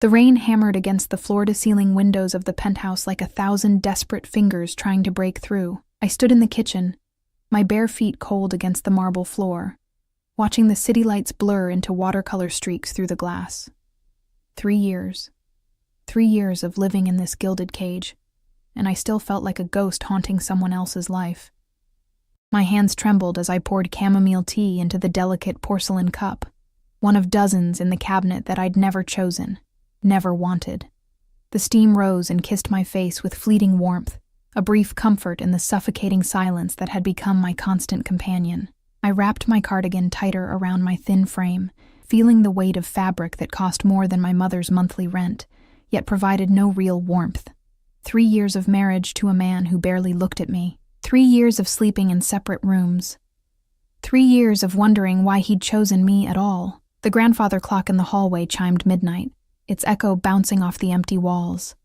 The rain hammered against the floor-to-ceiling windows of the penthouse like 1,000 desperate fingers trying to break through. I stood in the kitchen, my bare feet cold against the marble floor, watching the city lights blur into watercolor streaks through the glass. 3 years. 3 years of living in this gilded cage, and I still felt like a ghost haunting someone else's life. My hands trembled as I poured chamomile tea into the delicate porcelain cup, one of dozens in the cabinet that I'd never chosen, never wanted. The steam rose and kissed my face with fleeting warmth, a brief comfort in the suffocating silence that had become my constant companion. I wrapped my cardigan tighter around my thin frame, feeling the weight of fabric that cost more than my mother's monthly rent, yet provided no real warmth. 3 years of marriage to a man who barely looked at me. 3 years of sleeping in separate rooms. 3 years of wondering why he'd chosen me at all. The grandfather clock in the hallway chimed midnight, its echo bouncing off the empty walls.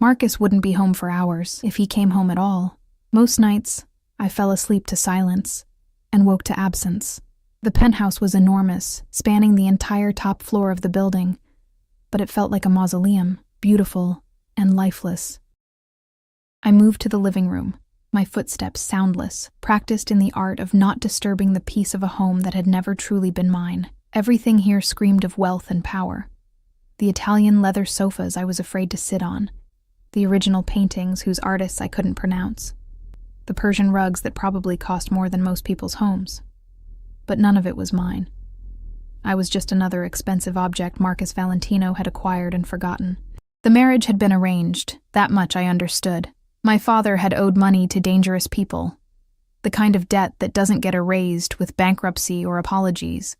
Marcus wouldn't be home for hours, if he came home at all. Most nights, I fell asleep to silence and woke to absence. The penthouse was enormous, spanning the entire top floor of the building, but it felt like a mausoleum, beautiful and lifeless. I moved to the living room, my footsteps soundless, practiced in the art of not disturbing the peace of a home that had never truly been mine. Everything here screamed of wealth and power. The Italian leather sofas I was afraid to sit on, the original paintings whose artists I couldn't pronounce, the Persian rugs that probably cost more than most people's homes. But none of it was mine. I was just another expensive object Marcus Valentino had acquired and forgotten. The marriage had been arranged, that much I understood. My father had owed money to dangerous people, the kind of debt that doesn't get erased with bankruptcy or apologies.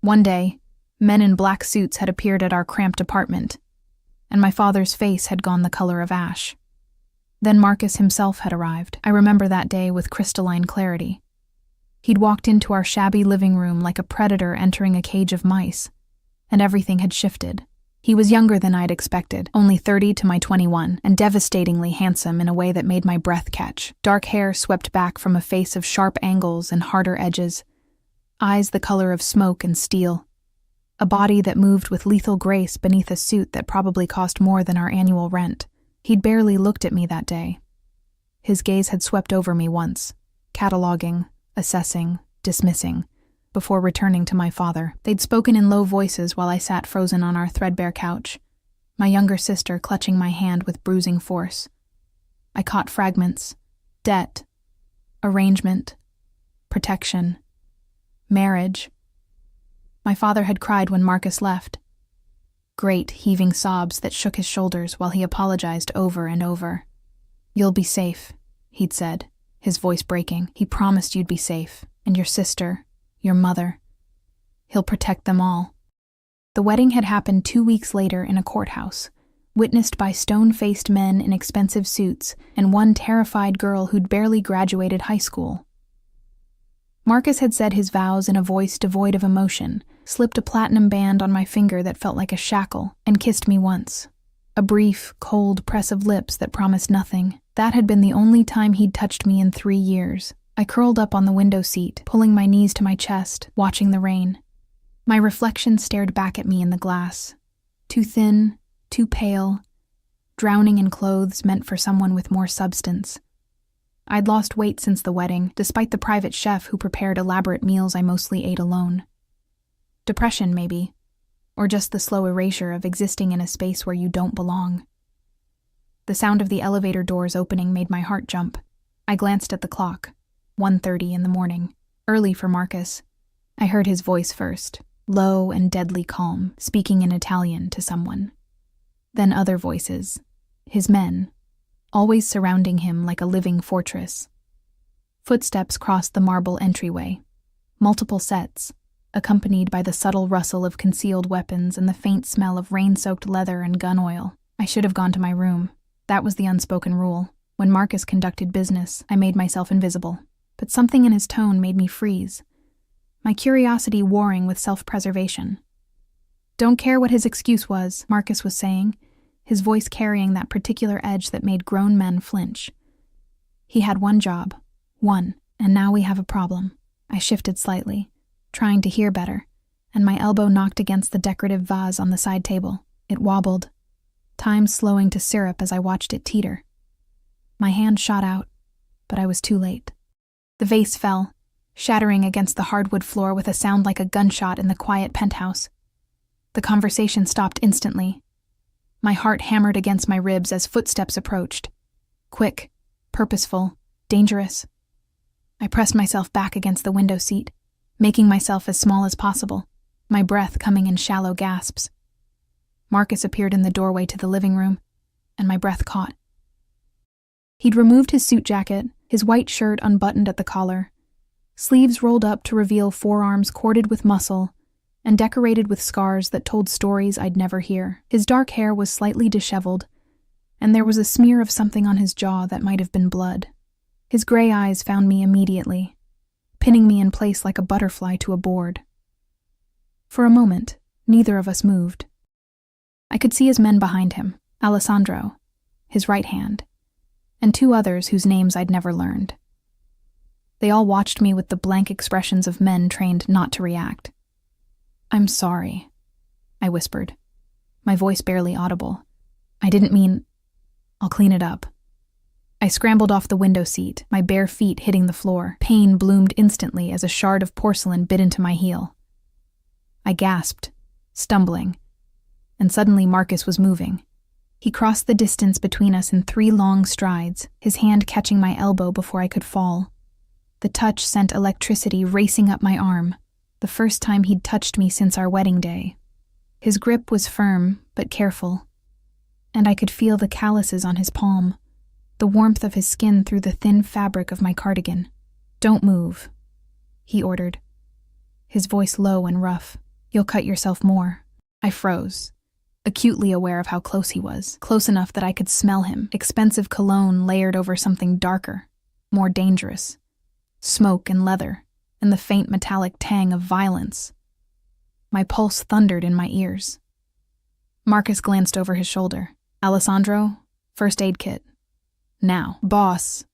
One day, men in black suits had appeared at our cramped apartment, and my father's face had gone the color of ash. Then Marcus himself had arrived. I remember that day with crystalline clarity. He'd walked into our shabby living room like a predator entering a cage of mice, and everything had shifted. He was younger than I'd expected, only 30 to my 21, and devastatingly handsome in a way that made my breath catch. Dark hair swept back from a face of sharp angles and harder edges, eyes the color of smoke and steel, a body that moved with lethal grace beneath a suit that probably cost more than our annual rent. He'd barely looked at me that day. His gaze had swept over me once, cataloging, assessing, dismissing, before returning to my father. They'd spoken in low voices while I sat frozen on our threadbare couch, my younger sister clutching my hand with bruising force. I caught fragments: debt, arrangement, protection, marriage. My father had cried when Marcus left. Great, heaving sobs that shook his shoulders while he apologized over and over. "You'll be safe," he'd said, his voice breaking. "He promised you'd be safe, and your sister, your mother. He'll protect them all." The wedding had happened 2 weeks later in a courthouse, witnessed by stone-faced men in expensive suits and one terrified girl who'd barely graduated high school. Marcus had said his vows in a voice devoid of emotion, slipped a platinum band on my finger that felt like a shackle, and kissed me once. A brief, cold press of lips that promised nothing. That had been the only time he'd touched me in 3 years. I curled up on the window seat, pulling my knees to my chest, watching the rain. My reflection stared back at me in the glass. Too thin, too pale, drowning in clothes meant for someone with more substance. I'd lost weight since the wedding, despite the private chef who prepared elaborate meals I mostly ate alone. Depression, maybe, or just the slow erasure of existing in a space where you don't belong. The sound of the elevator doors opening made my heart jump. I glanced at the clock. 1:30 in the morning, early for Marcus. I heard his voice first, low and deadly calm, speaking in Italian to someone. Then other voices, his men, always surrounding him like a living fortress. Footsteps crossed the marble entryway, multiple sets, accompanied by the subtle rustle of concealed weapons and the faint smell of rain-soaked leather and gun oil. I should have gone to my room. That was the unspoken rule. When Marcus conducted business, I made myself invisible. But something in his tone made me freeze, my curiosity warring with self-preservation. "Don't care what his excuse was," Marcus was saying, his voice carrying that particular edge that made grown men flinch. "He had one job. One. And now we have a problem." I shifted slightly, trying to hear better, and my elbow knocked against the decorative vase on the side table. It wobbled, time slowing to syrup as I watched it teeter. My hand shot out, but I was too late. The vase fell, shattering against the hardwood floor with a sound like a gunshot in the quiet penthouse. The conversation stopped instantly. My heart hammered against my ribs as footsteps approached. Quick, purposeful, dangerous. I pressed myself back against the window seat, making myself as small as possible, my breath coming in shallow gasps. Marcus appeared in the doorway to the living room, and my breath caught. He'd removed his suit jacket, his white shirt unbuttoned at the collar, sleeves rolled up to reveal forearms corded with muscle and decorated with scars that told stories I'd never hear. His dark hair was slightly disheveled, and there was a smear of something on his jaw that might have been blood. His gray eyes found me immediately, pinning me in place like a butterfly to a board. For a moment, neither of us moved. I could see his men behind him, Alessandro, his right hand, and two others whose names I'd never learned. They all watched me with the blank expressions of men trained not to react. "I'm sorry," I whispered, my voice barely audible. "I didn't mean... I'll clean it up." I scrambled off the window seat, my bare feet hitting the floor. Pain bloomed instantly as a shard of porcelain bit into my heel. I gasped, stumbling, and suddenly Marcus was moving. He crossed the distance between us in 3 long strides, his hand catching my elbow before I could fall. The touch sent electricity racing up my arm, the first time he'd touched me since our wedding day. His grip was firm, but careful, and I could feel the calluses on his palm, the warmth of his skin through the thin fabric of my cardigan. "Don't move," he ordered, his voice low and rough. "You'll cut yourself more." I froze, acutely aware of how close he was, close enough that I could smell him, expensive cologne layered over something darker, more dangerous, smoke and leather, and the faint metallic tang of violence. My pulse thundered in my ears. Marcus glanced over his shoulder. "Alessandro, first aid kit. Now." "Boss,"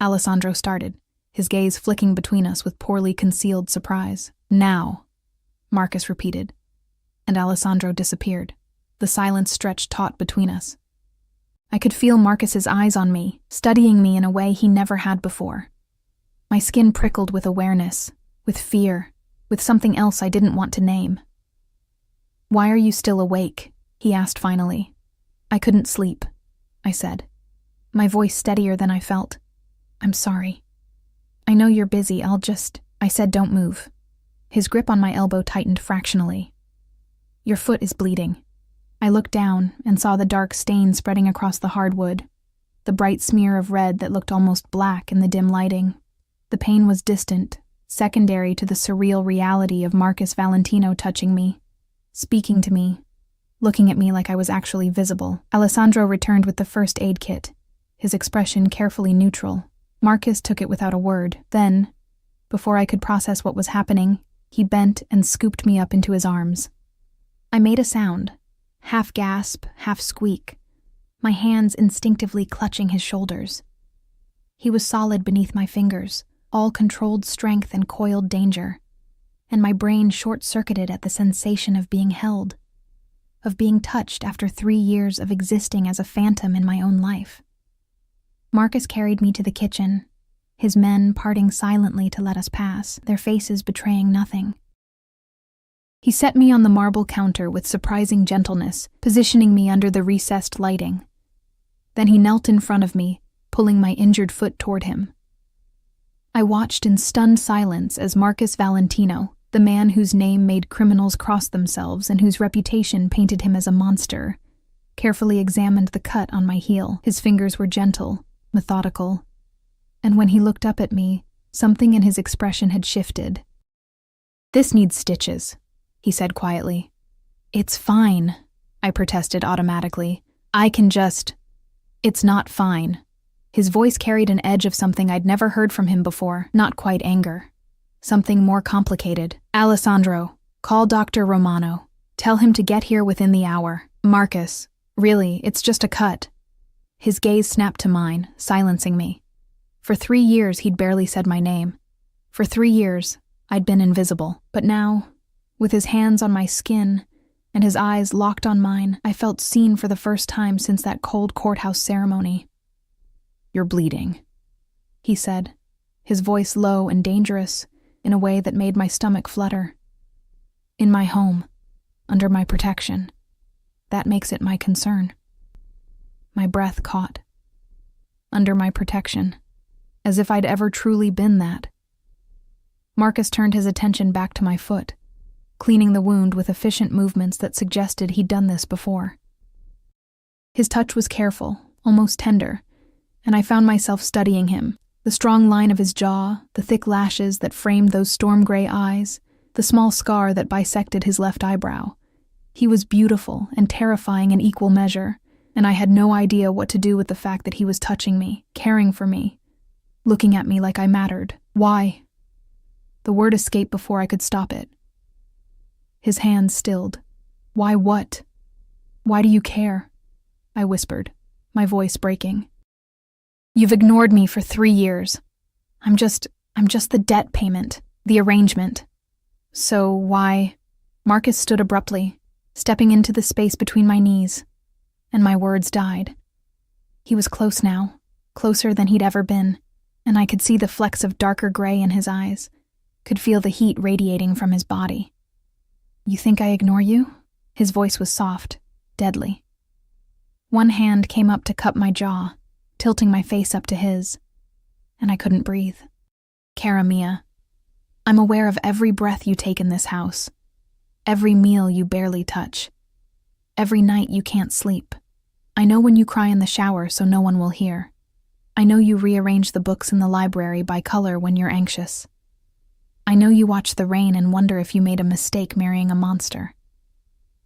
Alessandro started, his gaze flicking between us with poorly concealed surprise. "Now," Marcus repeated, and Alessandro disappeared. The silence stretched taut between us. I could feel Marcus's eyes on me, studying me in a way he never had before. My skin prickled with awareness, with fear, with something else I didn't want to name. "Why are you still awake?" he asked finally. "I couldn't sleep," I said, my voice steadier than I felt. "I'm sorry. I know you're busy, I said don't move." His grip on my elbow tightened fractionally. "Your foot is bleeding." I looked down and saw the dark stain spreading across the hardwood, the bright smear of red that looked almost black in the dim lighting. The pain was distant, secondary to the surreal reality of Marcus Valentino touching me, speaking to me, looking at me like I was actually visible. Alessandro returned with the first aid kit, his expression carefully neutral. Marcus took it without a word. Then, before I could process what was happening, he bent and scooped me up into his arms. I made a sound, half gasp, half squeak, my hands instinctively clutching his shoulders. He was solid beneath my fingers, all controlled strength and coiled danger, and my brain short-circuited at the sensation of being held, of being touched after 3 years of existing as a phantom in my own life. Marcus carried me to the kitchen, his men parting silently to let us pass, their faces betraying nothing. He set me on the marble counter with surprising gentleness, positioning me under the recessed lighting. Then he knelt in front of me, pulling my injured foot toward him. I watched in stunned silence as Marcus Valentino, the man whose name made criminals cross themselves and whose reputation painted him as a monster, carefully examined the cut on my heel. His fingers were gentle, methodical, and when he looked up at me, something in his expression had shifted. "This needs stitches," he said quietly. "It's fine," I protested automatically. "I can just..." "It's not fine." His voice carried an edge of something I'd never heard from him before, not quite anger. Something more complicated. "Alessandro, call Dr. Romano. Tell him to get here within the hour." "Marcus, really, it's just a cut." His gaze snapped to mine, silencing me. For 3 years he'd barely said my name. For 3 years, I'd been invisible. But now, with his hands on my skin, and his eyes locked on mine. I felt seen for the first time since that cold courthouse ceremony. "You're bleeding," he said, his voice low and dangerous, in a way that made my stomach flutter. "In my home, under my protection. That makes it my concern." My breath caught. Under my protection, as if I'd ever truly been that. Marcus turned his attention back to my foot, cleaning the wound with efficient movements that suggested he'd done this before. His touch was careful, almost tender, and I found myself studying him, the strong line of his jaw, the thick lashes that framed those storm-gray eyes, the small scar that bisected his left eyebrow. He was beautiful and terrifying in equal measure, and I had no idea what to do with the fact that he was touching me, caring for me, looking at me like I mattered. "Why?" The word escaped before I could stop it. His hands stilled. "Why what? Why do you care?" I whispered, my voice breaking. "You've ignored me for 3 years. I'm just the debt payment, the arrangement. So why?" Marcus stood abruptly, stepping into the space between my knees, and my words died. He was close now, closer than he'd ever been, and I could see the flecks of darker gray in his eyes, could feel the heat radiating from his body. "You think I ignore you?" His voice was soft, deadly. One hand came up to cup my jaw, tilting my face up to his, and I couldn't breathe. "Cara Mia, I'm aware of every breath you take in this house, every meal you barely touch, every night you can't sleep. I know when you cry in the shower so no one will hear. I know you rearrange the books in the library by color when you're anxious. I know you watch the rain and wonder if you made a mistake marrying a monster."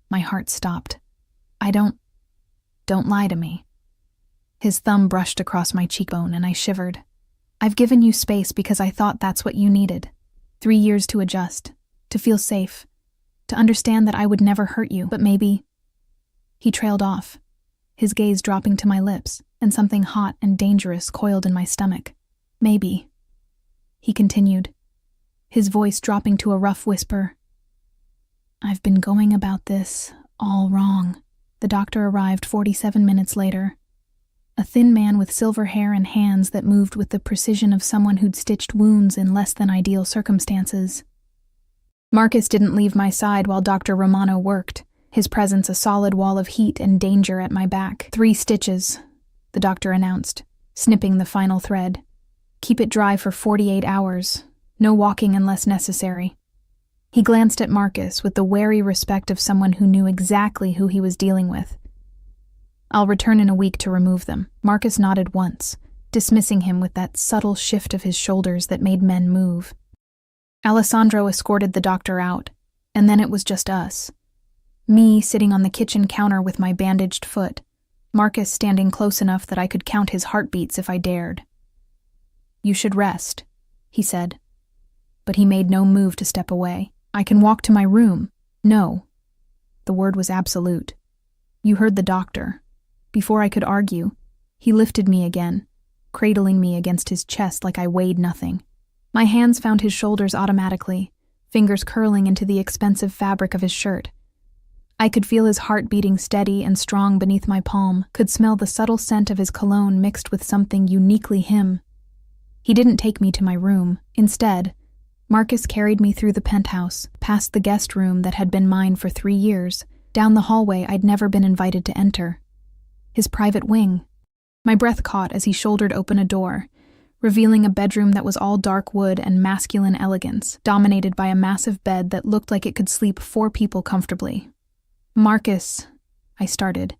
My heart stopped. Don't lie to me." His thumb brushed across my cheekbone and I shivered. "I've given you space because I thought that's what you needed. 3 years to adjust, to feel safe, to understand that I would never hurt you, but maybe..." He trailed off, his gaze dropping to my lips, and something hot and dangerous coiled in my stomach. "Maybe," he continued, his voice dropping to a rough whisper. "I've been going about this all wrong." The doctor arrived 47 minutes later, a thin man with silver hair and hands that moved with the precision of someone who'd stitched wounds in less than ideal circumstances. Marcus didn't leave my side while Dr. Romano worked, his presence a solid wall of heat and danger at my back. 3 stitches, the doctor announced, snipping the final thread. "Keep it dry for 48 hours. No walking unless necessary." He glanced at Marcus with the wary respect of someone who knew exactly who he was dealing with. "I'll return in a week to remove them." Marcus nodded once, dismissing him with that subtle shift of his shoulders that made men move. Alessandro escorted the doctor out, and then it was just us. Me sitting on the kitchen counter with my bandaged foot, Marcus standing close enough that I could count his heartbeats if I dared. "You should rest," he said. But he made no move to step away. "I can walk to my room." "No." The word was absolute. "You heard the doctor." Before I could argue, he lifted me again, cradling me against his chest like I weighed nothing. My hands found his shoulders automatically, fingers curling into the expensive fabric of his shirt. I could feel his heart beating steady and strong beneath my palm, could smell the subtle scent of his cologne mixed with something uniquely him. He didn't take me to my room. Instead, Marcus carried me through the penthouse, past the guest room that had been mine for 3 years, down the hallway I'd never been invited to enter. His private wing. My breath caught as he shouldered open a door, revealing a bedroom that was all dark wood and masculine elegance, dominated by a massive bed that looked like it could sleep 4 people comfortably. "Marcus," I started,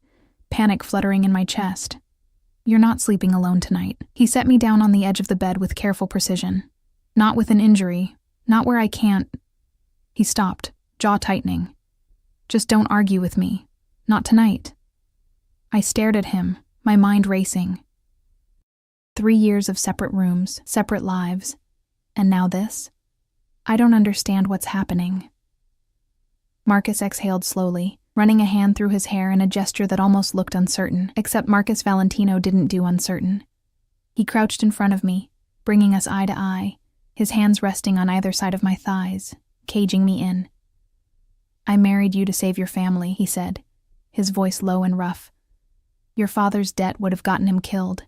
panic fluttering in my chest. "You're not sleeping alone tonight." He set me down on the edge of the bed with careful precision. "Not with an injury, not where I can't..." He stopped, jaw tightening. "Just don't argue with me. Not tonight." I stared at him, my mind racing. 3 years of separate rooms, separate lives, and now this? I don't understand what's happening. Marcus exhaled slowly, running a hand through his hair in a gesture that almost looked uncertain, except Marcus Valentino didn't do uncertain. He crouched in front of me, bringing us eye to eye, his hands resting on either side of my thighs, caging me in. I married you to save your family, he said, his voice low and rough. Your father's debt would have gotten him killed.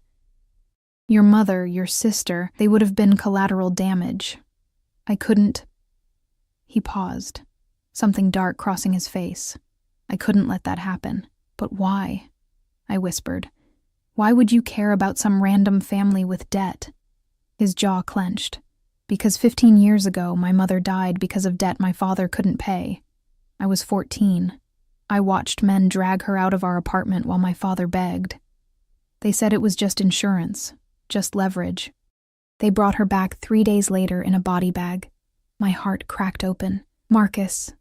Your mother, your sister, they would have been collateral damage. I couldn't. He paused, something dark crossing his face. I couldn't let that happen. But why? I whispered. Why would you care about some random family with debt? His jaw clenched. Because 15 years ago, my mother died because of debt my father couldn't pay. I was 14. I watched men drag her out of our apartment while my father begged. They said it was just insurance, just leverage. They brought her back 3 days later in a body bag. My heart cracked open. Marcus.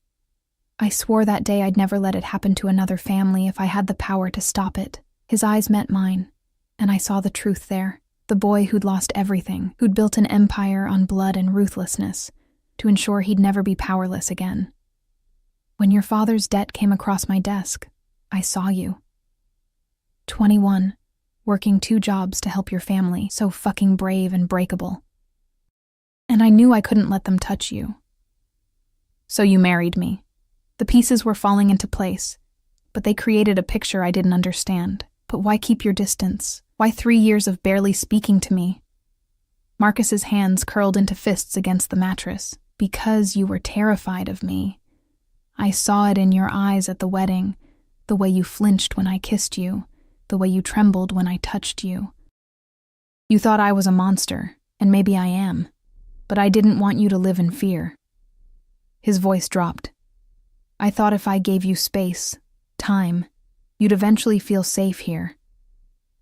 I swore that day I'd never let it happen to another family if I had the power to stop it. His eyes met mine, and I saw the truth there. The boy who'd lost everything, who'd built an empire on blood and ruthlessness, to ensure he'd never be powerless again. When your father's debt came across my desk, I saw you. 21, working 2 jobs to help your family, so fucking brave and breakable. And I knew I couldn't let them touch you. So you married me. The pieces were falling into place, but they created a picture I didn't understand. But why keep your distance? Why 3 years of barely speaking to me? Marcus's hands curled into fists against the mattress. Because you were terrified of me. I saw it in your eyes at the wedding, the way you flinched when I kissed you, the way you trembled when I touched you. You thought I was a monster, and maybe I am, but I didn't want you to live in fear. His voice dropped. I thought if I gave you space, time, you'd eventually feel safe here.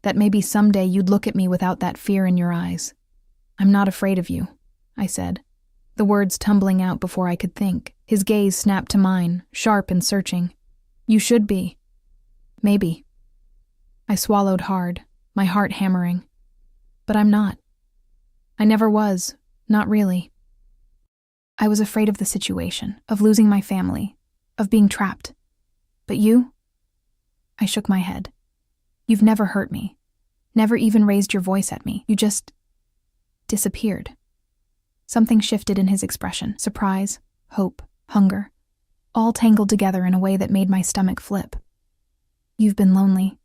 That maybe someday you'd look at me without that fear in your eyes. I'm not afraid of you, I said, the words tumbling out before I could think. His gaze snapped to mine, sharp and searching. You should be. Maybe. I swallowed hard, my heart hammering. But I'm not. I never was, not really. I was afraid of the situation, of losing my family, of being trapped. But you? I shook my head. You've never hurt me, never even raised your voice at me. You just disappeared. Something shifted in his expression, surprise, hope, hunger, all tangled together in a way that made my stomach flip. You've been lonely.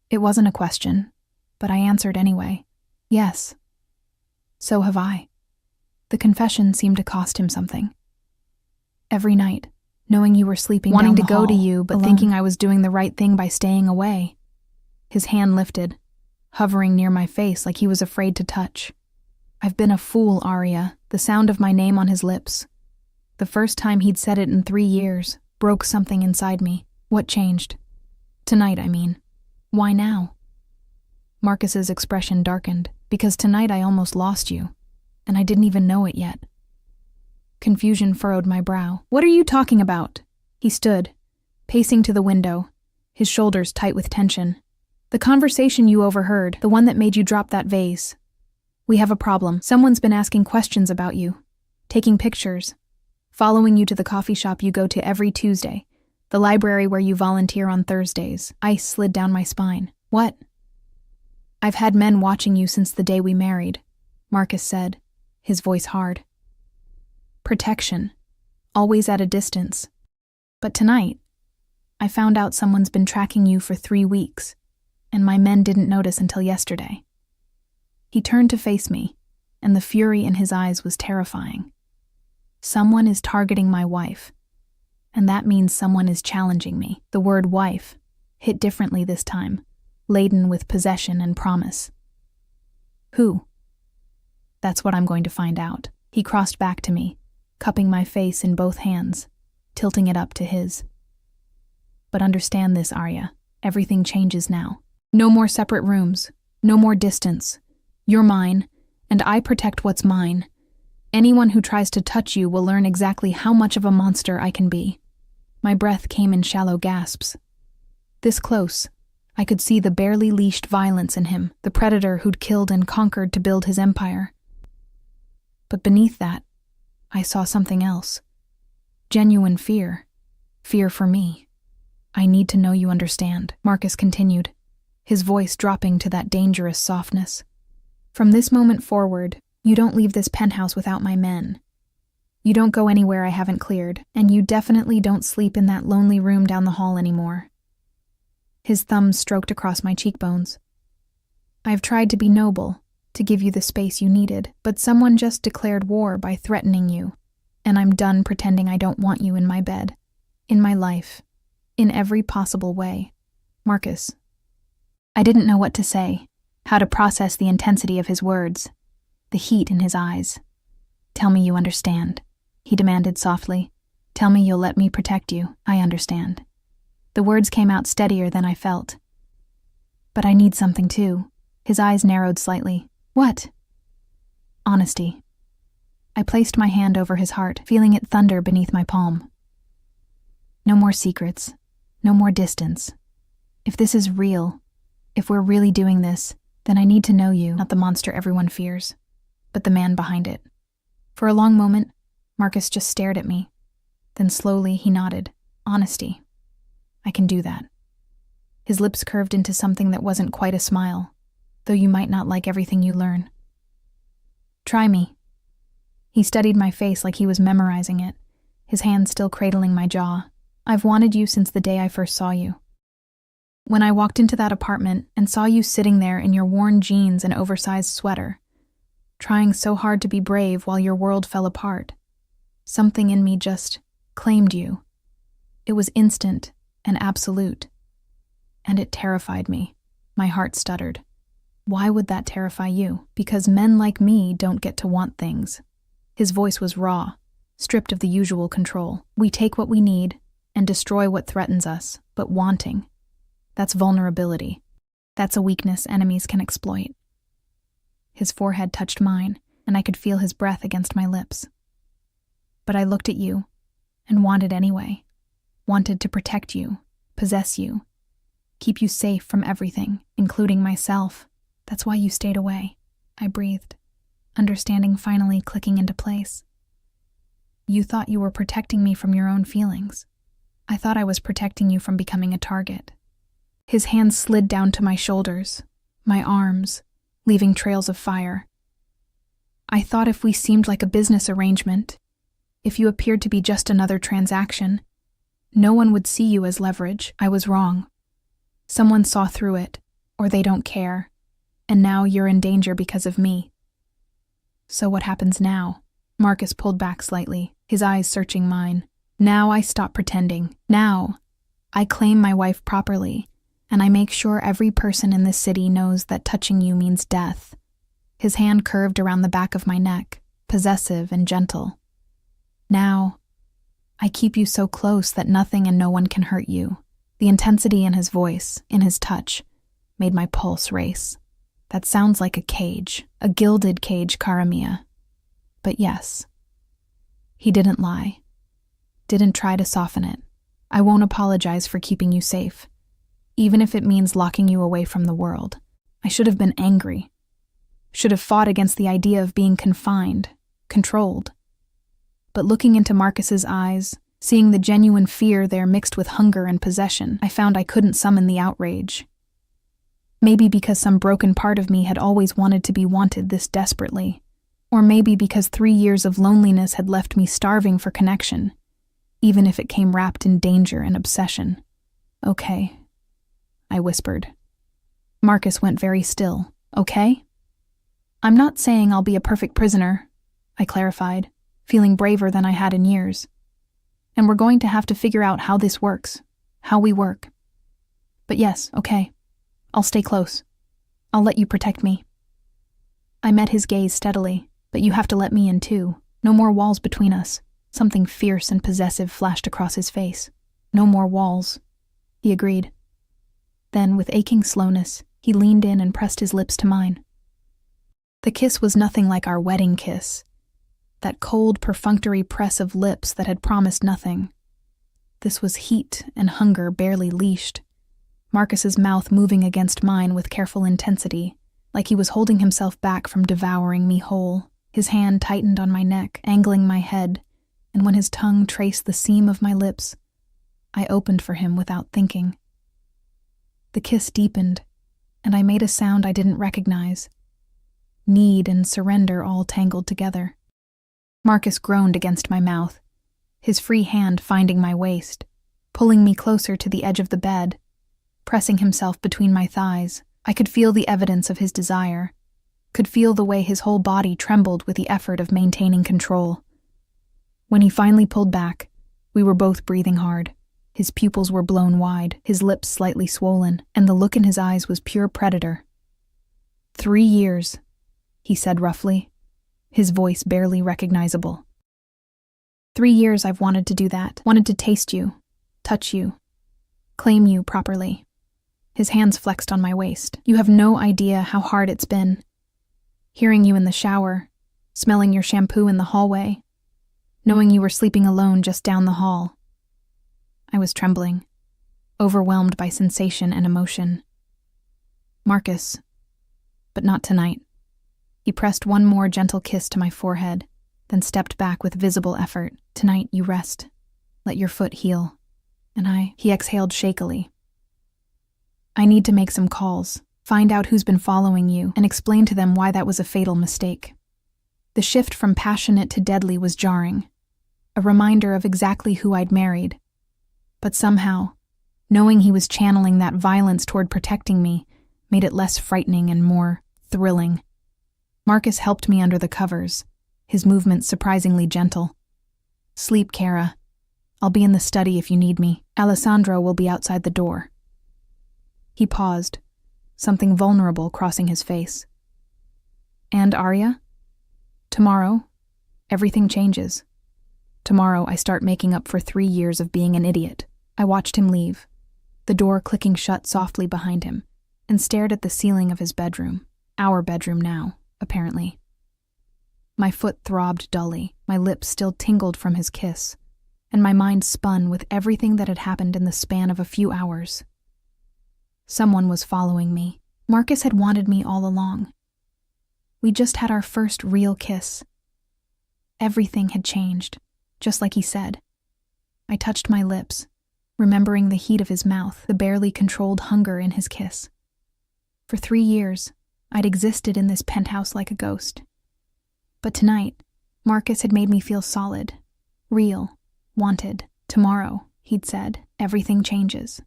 It wasn't a question, but I answered anyway. Yes. So have I. The confession seemed to cost him something. Every night, knowing you were sleeping Wanting down to the hall, go to you, but alone. thinking I was doing the right thing by staying away. His hand lifted, hovering near my face like he was afraid to touch. I've been a fool, Arya, the sound of my name on his lips. The first time he'd said it in 3 years broke something inside me. What changed? Tonight, I mean. Why now? Marcus's expression darkened, because tonight I almost lost you, and I didn't even know it yet. Confusion furrowed my brow. What are you talking about? He stood, pacing to the window, his shoulders tight with tension. The conversation you overheard, the one that made you drop that vase. We have a problem. Someone's been asking questions about you, taking pictures, following you to the coffee shop you go to every Tuesday, the library where you volunteer on Thursdays. Ice slid down my spine. What? I've had men watching you since the day we married, Marcus said, his voice hard. Protection, always at a distance. But tonight, I found out someone's been tracking you for 3 weeks, and my men didn't notice until yesterday. He turned to face me, and the fury in his eyes was terrifying. Someone is targeting my wife, and that means someone is challenging me. The word wife hit differently this time, laden with possession and promise. Who? That's what I'm going to find out. He crossed back to me, cupping my face in both hands, tilting it up to his. But understand this, Arya. Everything changes now. No more separate rooms. No more distance. You're mine, and I protect what's mine. Anyone who tries to touch you will learn exactly how much of a monster I can be. My breath came in shallow gasps. This close, I could see the barely leashed violence in him, the predator who'd killed and conquered to build his empire. But beneath that, I saw something else. Genuine fear. Fear for me. I need to know you understand, Marcus continued, his voice dropping to that dangerous softness. From this moment forward, you don't leave this penthouse without my men. You don't go anywhere I haven't cleared, and you definitely don't sleep in that lonely room down the hall anymore. His thumbs stroked across my cheekbones. I've tried to be noble, to give you the space you needed, but someone just declared war by threatening you, and I'm done pretending I don't want you in my bed, in my life, in every possible way. Marcus. I didn't know what to say, how to process the intensity of his words, the heat in his eyes. Tell me you understand, he demanded softly. Tell me you'll let me protect you. I understand. The words came out steadier than I felt. But I need something too. His eyes narrowed slightly. What? Honesty. I placed my hand over his heart, feeling it thunder beneath my palm. No more secrets. No more distance. If this is real, if we're really doing this, then I need to know you, not the monster everyone fears, but the man behind it. For a long moment, Marcus just stared at me. Then slowly he nodded. Honesty. I can do that. His lips curved into something that wasn't quite a smile, though you might not like everything you learn. Try me. He studied my face like he was memorizing it, his hand still cradling my jaw. I've wanted you since the day I first saw you. When I walked into that apartment and saw you sitting there in your worn jeans and oversized sweater, trying so hard to be brave while your world fell apart, something in me just claimed you. It was instant and absolute, and it terrified me. My heart stuttered. Why would that terrify you? Because men like me don't get to want things. His voice was raw, stripped of the usual control. We take what we need and destroy what threatens us, but wanting, that's vulnerability. That's a weakness enemies can exploit. His forehead touched mine, and I could feel his breath against my lips. But I looked at you and wanted anyway. Wanted to protect you, possess you, keep you safe from everything, including myself. That's why you stayed away. I breathed, understanding finally clicking into place. You thought you were protecting me from your own feelings. I thought I was protecting you from becoming a target. His hands slid down to my shoulders, my arms, leaving trails of fire. I thought if we seemed like a business arrangement, if you appeared to be just another transaction, no one would see you as leverage. I was wrong. Someone saw through it, or they don't care, and now you're in danger because of me. So what happens now? Marcus pulled back slightly, his eyes searching mine. Now I stop pretending. Now I claim my wife properly, and I make sure every person in this city knows that touching you means death. His hand curved around the back of my neck, possessive and gentle. Now I keep you so close that nothing and no one can hurt you. The intensity in his voice, in his touch, made my pulse race. That sounds like a cage, a gilded cage, Karamia. But yes, he didn't lie. Didn't try to soften it. I won't apologize for keeping you safe, even if it means locking you away from the world. I should have been angry. Should have fought against the idea of being confined, controlled. But looking into Marcus's eyes, seeing the genuine fear there mixed with hunger and possession, I found I couldn't summon the outrage. Maybe because some broken part of me had always wanted to be wanted this desperately. Or maybe because 3 years of loneliness had left me starving for connection, even if it came wrapped in danger and obsession. Okay, I whispered. Marcus went very still. Okay? I'm not saying I'll be a perfect prisoner, I clarified, feeling braver than I had in years. And we're going to have to figure out how this works, how we work. But yes, okay, I'll stay close. I'll let you protect me. I met his gaze steadily, but you have to let me in too. No more walls between us. Something fierce and possessive flashed across his face. No more walls. He agreed. Then, with aching slowness, he leaned in and pressed his lips to mine. The kiss was nothing like our wedding kiss, that cold, perfunctory press of lips that had promised nothing. This was heat and hunger barely leashed, Marcus's mouth moving against mine with careful intensity, like he was holding himself back from devouring me whole. His hand tightened on my neck, angling my head, and when his tongue traced the seam of my lips, I opened for him without thinking. The kiss deepened, and I made a sound I didn't recognize. Need and surrender all tangled together. Marcus groaned against my mouth, his free hand finding my waist, pulling me closer to the edge of the bed, pressing himself between my thighs. I could feel the evidence of his desire, could feel the way his whole body trembled with the effort of maintaining control. When he finally pulled back, we were both breathing hard. His pupils were blown wide, his lips slightly swollen, and the look in his eyes was pure predator. 3 years, he said roughly, his voice barely recognizable. 3 years I've wanted to do that, wanted to taste you, touch you, claim you properly. His hands flexed on my waist. You have no idea how hard it's been. Hearing you in the shower, smelling your shampoo in the hallway, knowing you were sleeping alone just down the hall. I was trembling, overwhelmed by sensation and emotion. Marcus, but not tonight. He pressed one more gentle kiss to my forehead, then stepped back with visible effort. Tonight you rest. Let your foot heal. And he exhaled shakily. I need to make some calls, find out who's been following you, and explain to them why that was a fatal mistake. The shift from passionate to deadly was jarring, a reminder of exactly who I'd married. But somehow, knowing he was channeling that violence toward protecting me made it less frightening and more thrilling. Marcus helped me under the covers, his movements surprisingly gentle. Sleep, Kara. I'll be in the study if you need me. Alessandro will be outside the door. He paused, something vulnerable crossing his face. And Arya? Tomorrow, everything changes. Tomorrow I start making up for 3 years of being an idiot. I watched him leave, the door clicking shut softly behind him, and stared at the ceiling of his bedroom. Our bedroom now, apparently. My foot throbbed dully, my lips still tingled from his kiss, and my mind spun with everything that had happened in the span of a few hours. Someone was following me. Marcus had wanted me all along. We just had our first real kiss. Everything had changed, just like he said. I touched my lips, remembering the heat of his mouth, the barely controlled hunger in his kiss. For 3 years, I'd existed in this penthouse like a ghost. But tonight, Marcus had made me feel solid, real, wanted. Tomorrow, he'd said, everything changes.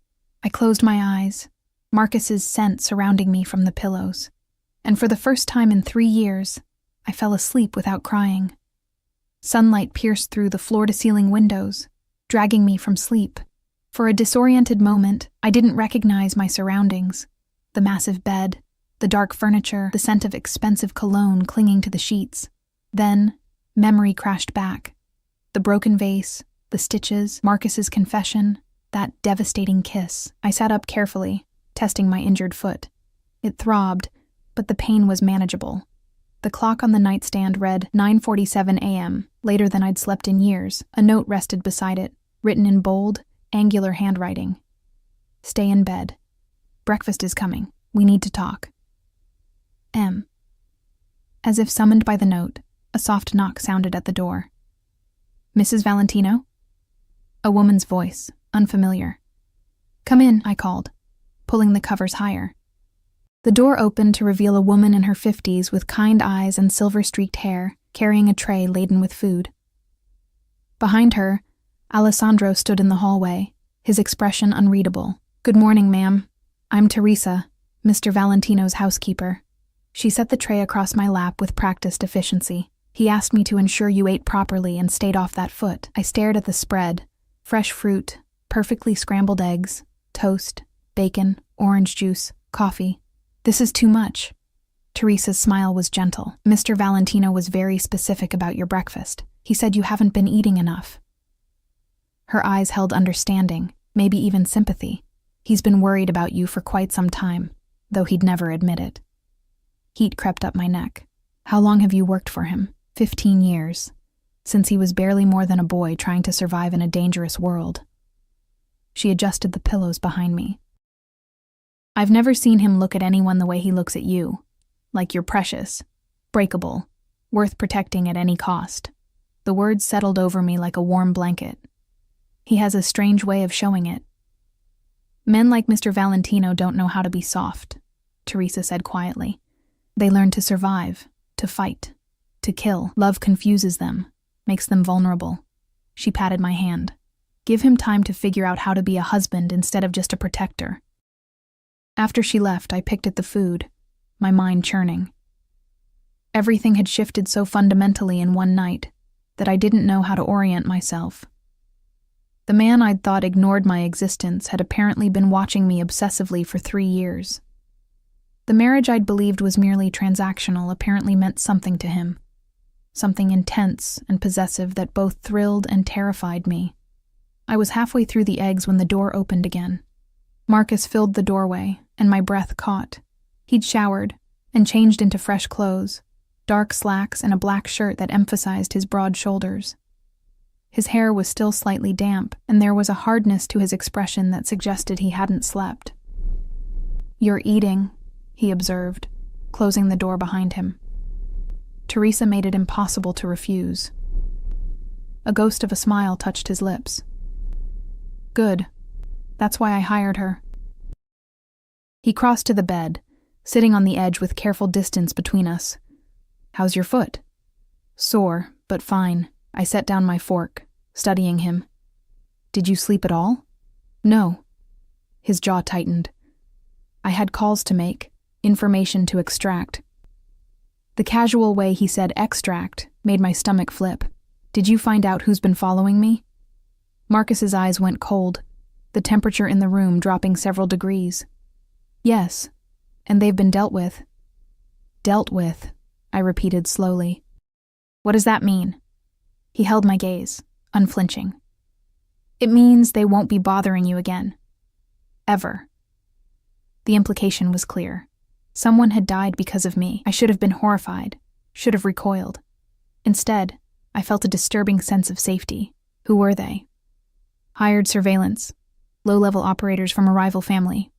I closed my eyes, Marcus's scent surrounding me from the pillows, and for the first time in 3 years, I fell asleep without crying. Sunlight pierced through the floor-to-ceiling windows, dragging me from sleep. For a disoriented moment, I didn't recognize my surroundings. The massive bed, the dark furniture, the scent of expensive cologne clinging to the sheets. Then, memory crashed back. The broken vase, the stitches, Marcus's confession, that devastating kiss. I sat up carefully, testing my injured foot. It throbbed, but the pain was manageable. The clock on the nightstand read 9:47 a.m., later than I'd slept in years. A note rested beside it, written in bold, angular handwriting. Stay in bed. Breakfast is coming. We need to talk. M. As if summoned by the note, a soft knock sounded at the door. Mrs. Valentino? A woman's voice, unfamiliar. Come in, I called, pulling the covers higher. The door opened to reveal a woman in her 50s with kind eyes and silver-streaked hair, carrying a tray laden with food. Behind her, Alessandro stood in the hallway, his expression unreadable. Good morning, ma'am. I'm Teresa, Mr. Valentino's housekeeper. She set the tray across my lap with practiced efficiency. He asked me to ensure you ate properly and stayed off that foot. I stared at the spread. Fresh fruit, perfectly scrambled eggs, toast, bacon, orange juice, coffee. This is too much. Teresa's smile was gentle. Mr. Valentino was very specific about your breakfast. He said you haven't been eating enough. Her eyes held understanding, maybe even sympathy. He's been worried about you for quite some time, though he'd never admit it. Heat crept up my neck. How long have you worked for him? 15 years. Since he was barely more than a boy trying to survive in a dangerous world. She adjusted the pillows behind me. I've never seen him look at anyone the way he looks at you. Like you're precious, breakable, worth protecting at any cost. The words settled over me like a warm blanket. He has a strange way of showing it. Men like Mr. Valentino don't know how to be soft, Teresa said quietly. They learn to survive, to fight, to kill. Love confuses them, makes them vulnerable. She patted my hand. Give him time to figure out how to be a husband instead of just a protector. After she left, I picked at the food, my mind churning. Everything had shifted so fundamentally in one night that I didn't know how to orient myself. The man I'd thought ignored my existence had apparently been watching me obsessively for 3 years. The marriage I'd believed was merely transactional apparently meant something to him, something intense and possessive that both thrilled and terrified me. I was halfway through the eggs when the door opened again. Marcus filled the doorway, and my breath caught. He'd showered and changed into fresh clothes, dark slacks and a black shirt that emphasized his broad shoulders. His hair was still slightly damp, and there was a hardness to his expression that suggested he hadn't slept. "You're eating," he observed, closing the door behind him. Teresa made it impossible to refuse. A ghost of a smile touched his lips. "Good. That's why I hired her." He crossed to the bed, sitting on the edge with careful distance between us. "How's your foot?" "Sore, but fine." I set down my fork, studying him. "Did you sleep at all?" "No." His jaw tightened. I had calls to make, information to extract. The casual way he said extract made my stomach flip. "Did you find out who's been following me?" Marcus's eyes went cold, the temperature in the room dropping several degrees. "Yes, and they've been dealt with." "Dealt with," I repeated slowly. "What does that mean?" He held my gaze, unflinching. "It means they won't be bothering you again. Ever." The implication was clear. Someone had died because of me. I should have been horrified, should have recoiled. Instead, I felt a disturbing sense of safety. Who were they? Hired surveillance, low-level operators from a rival family.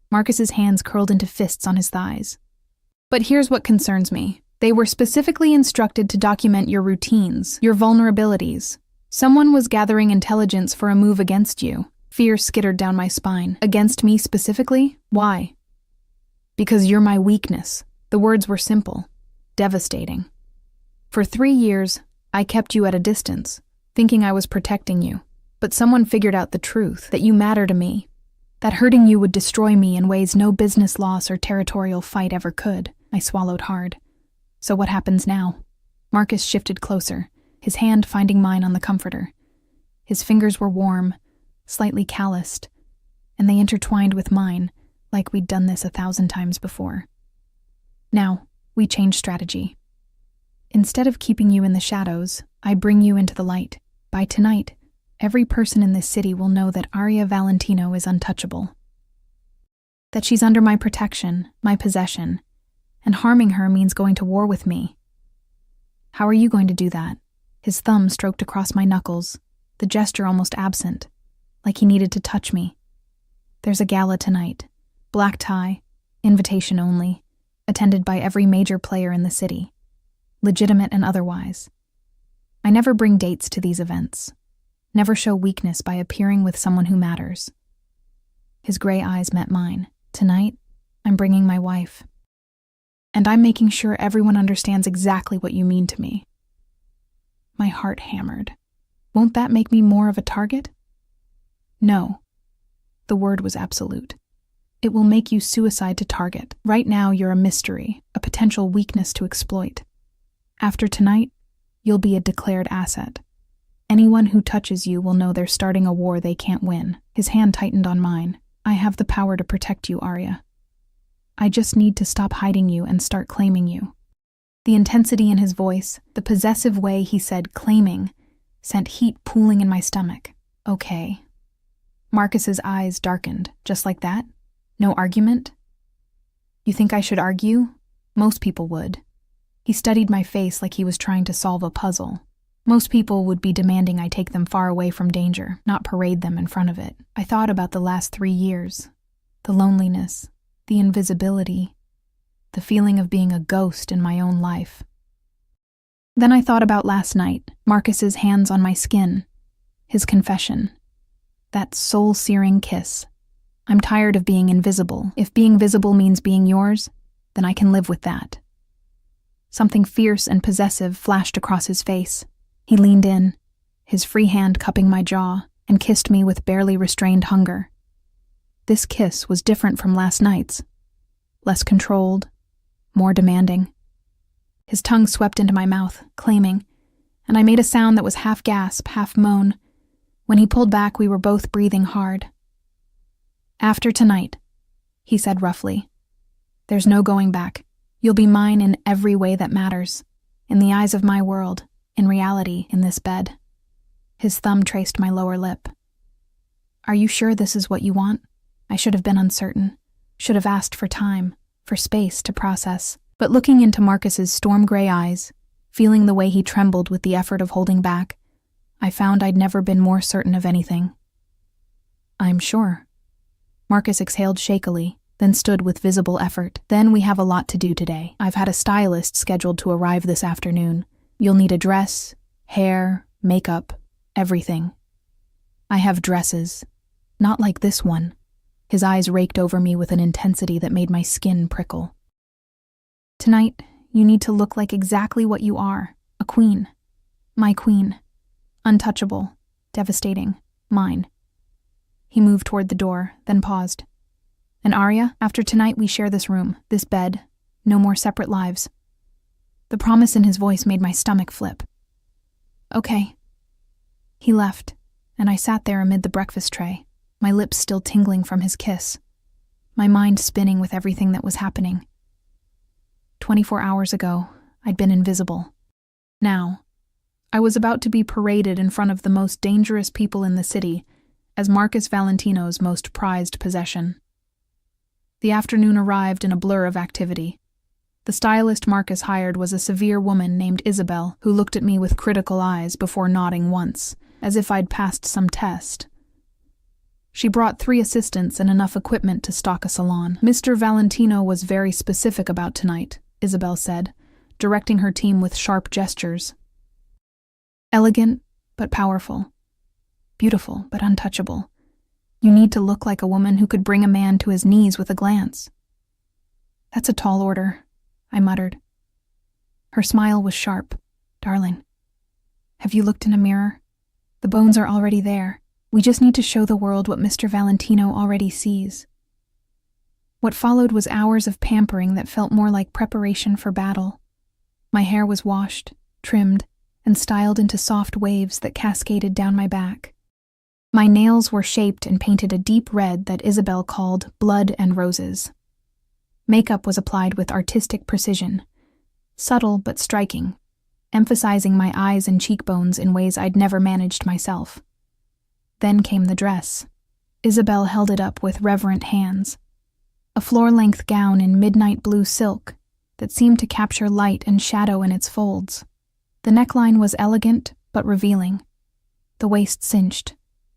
Marcus's hands curled into fists on his thighs. "But here's what concerns me. They were specifically instructed to document your routines, your vulnerabilities. Someone was gathering intelligence for a move against you." Fear skittered down my spine. "Against me specifically? Why?" "Because you're my weakness." The words were simple, devastating. "For 3 years, I kept you at a distance, thinking I was protecting you. But someone figured out the truth, that you matter to me, that hurting you would destroy me in ways no business loss or territorial fight ever could." I swallowed hard. "So what happens now?" Marcus shifted closer, his hand finding mine on the comforter. His fingers were warm, slightly calloused, and they intertwined with mine, like we'd done this 1,000 times before. "Now, we change strategy. Instead of keeping you in the shadows, I bring you into the light. By tonight, every person in this city will know that Aria Valentino is untouchable. That she's under my protection, my possession, and harming her means going to war with me. How are you going to do that?" His thumb stroked across my knuckles, the gesture almost absent, like he needed to touch me. "There's a gala tonight. Black tie, invitation only, attended by every major player in the city, legitimate and otherwise. I never bring dates to these events, never show weakness by appearing with someone who matters." His gray eyes met mine. "Tonight, I'm bringing my wife. And I'm making sure everyone understands exactly what you mean to me." My heart hammered. "Won't that make me more of a target?" "No." The word was absolute. "It will make you suicide to target. Right now, you're a mystery, a potential weakness to exploit. After tonight, you'll be a declared asset. Anyone who touches you will know they're starting a war they can't win." His hand tightened on mine. "I have the power to protect you, Aria. I just need to stop hiding you and start claiming you." The intensity in his voice, the possessive way he said claiming, sent heat pooling in my stomach. "Okay." Marcus's eyes darkened, just like that? No argument? "You think I should argue? Most people would." He studied my face like he was trying to solve a puzzle. "Most people would be demanding I take them far away from danger, not parade them in front of it." I thought about the last 3 years, the loneliness, the invisibility, the feeling of being a ghost in my own life. Then I thought about last night, Marcus's hands on my skin, his confession, that soul-searing kiss. "I'm tired of being invisible. If being visible means being yours, then I can live with that." Something fierce and possessive flashed across his face. He leaned in, his free hand cupping my jaw, and kissed me with barely restrained hunger. This kiss was different from last night's. Less controlled, more demanding. His tongue swept into my mouth, claiming, and I made a sound that was half gasp, half moan. When he pulled back, we were both breathing hard. "After tonight," he said roughly. "There's no going back. You'll be mine in every way that matters. In the eyes of my world, in reality, in this bed." His thumb traced my lower lip. "Are you sure this is what you want?" I should have been uncertain. Should have asked for time, for space to process. But looking into Marcus's storm-gray eyes, feeling the way he trembled with the effort of holding back, I found I'd never been more certain of anything. "I'm sure." Marcus exhaled shakily, then stood with visible effort. "Then we have a lot to do today. I've had a stylist scheduled to arrive this afternoon. You'll need a dress, hair, makeup, everything. I have dresses. Not like this one." His eyes raked over me with an intensity that made my skin prickle. "Tonight, you need to look like exactly what you are, a queen. My queen. Untouchable, devastating, mine." He moved toward the door, then paused. "And Arya, after tonight we share this room, this bed, no more separate lives." The promise in his voice made my stomach flip. "Okay." He left, and I sat there amid the breakfast tray, my lips still tingling from his kiss, my mind spinning with everything that was happening. 24 hours ago, I'd been invisible. Now, I was about to be paraded in front of the most dangerous people in the city as Marcus Valentino's most prized possession. The afternoon arrived in a blur of activity. The stylist Marcus hired was a severe woman named Isabel, who looked at me with critical eyes before nodding once, as if I'd passed some test. She brought 3 assistants and enough equipment to stock a salon. "Mr. Valentino was very specific about tonight," Isabel said, directing her team with sharp gestures. "Elegant, but powerful. Beautiful, but untouchable. You need to look like a woman who could bring a man to his knees with a glance." "That's a tall order," I muttered. Her smile was sharp. "Darling, have you looked in a mirror? The bones are already there. We just need to show the world what Mr. Valentino already sees." What followed was hours of pampering that felt more like preparation for battle. My hair was washed, trimmed, and styled into soft waves that cascaded down my back. My nails were shaped and painted a deep red that Isabel called blood and roses. Makeup was applied with artistic precision, subtle but striking, emphasizing my eyes and cheekbones in ways I'd never managed myself. Then came the dress. Isabel held it up with reverent hands. A floor-length gown in midnight blue silk that seemed to capture light and shadow in its folds. The neckline was elegant but revealing. The waist cinched,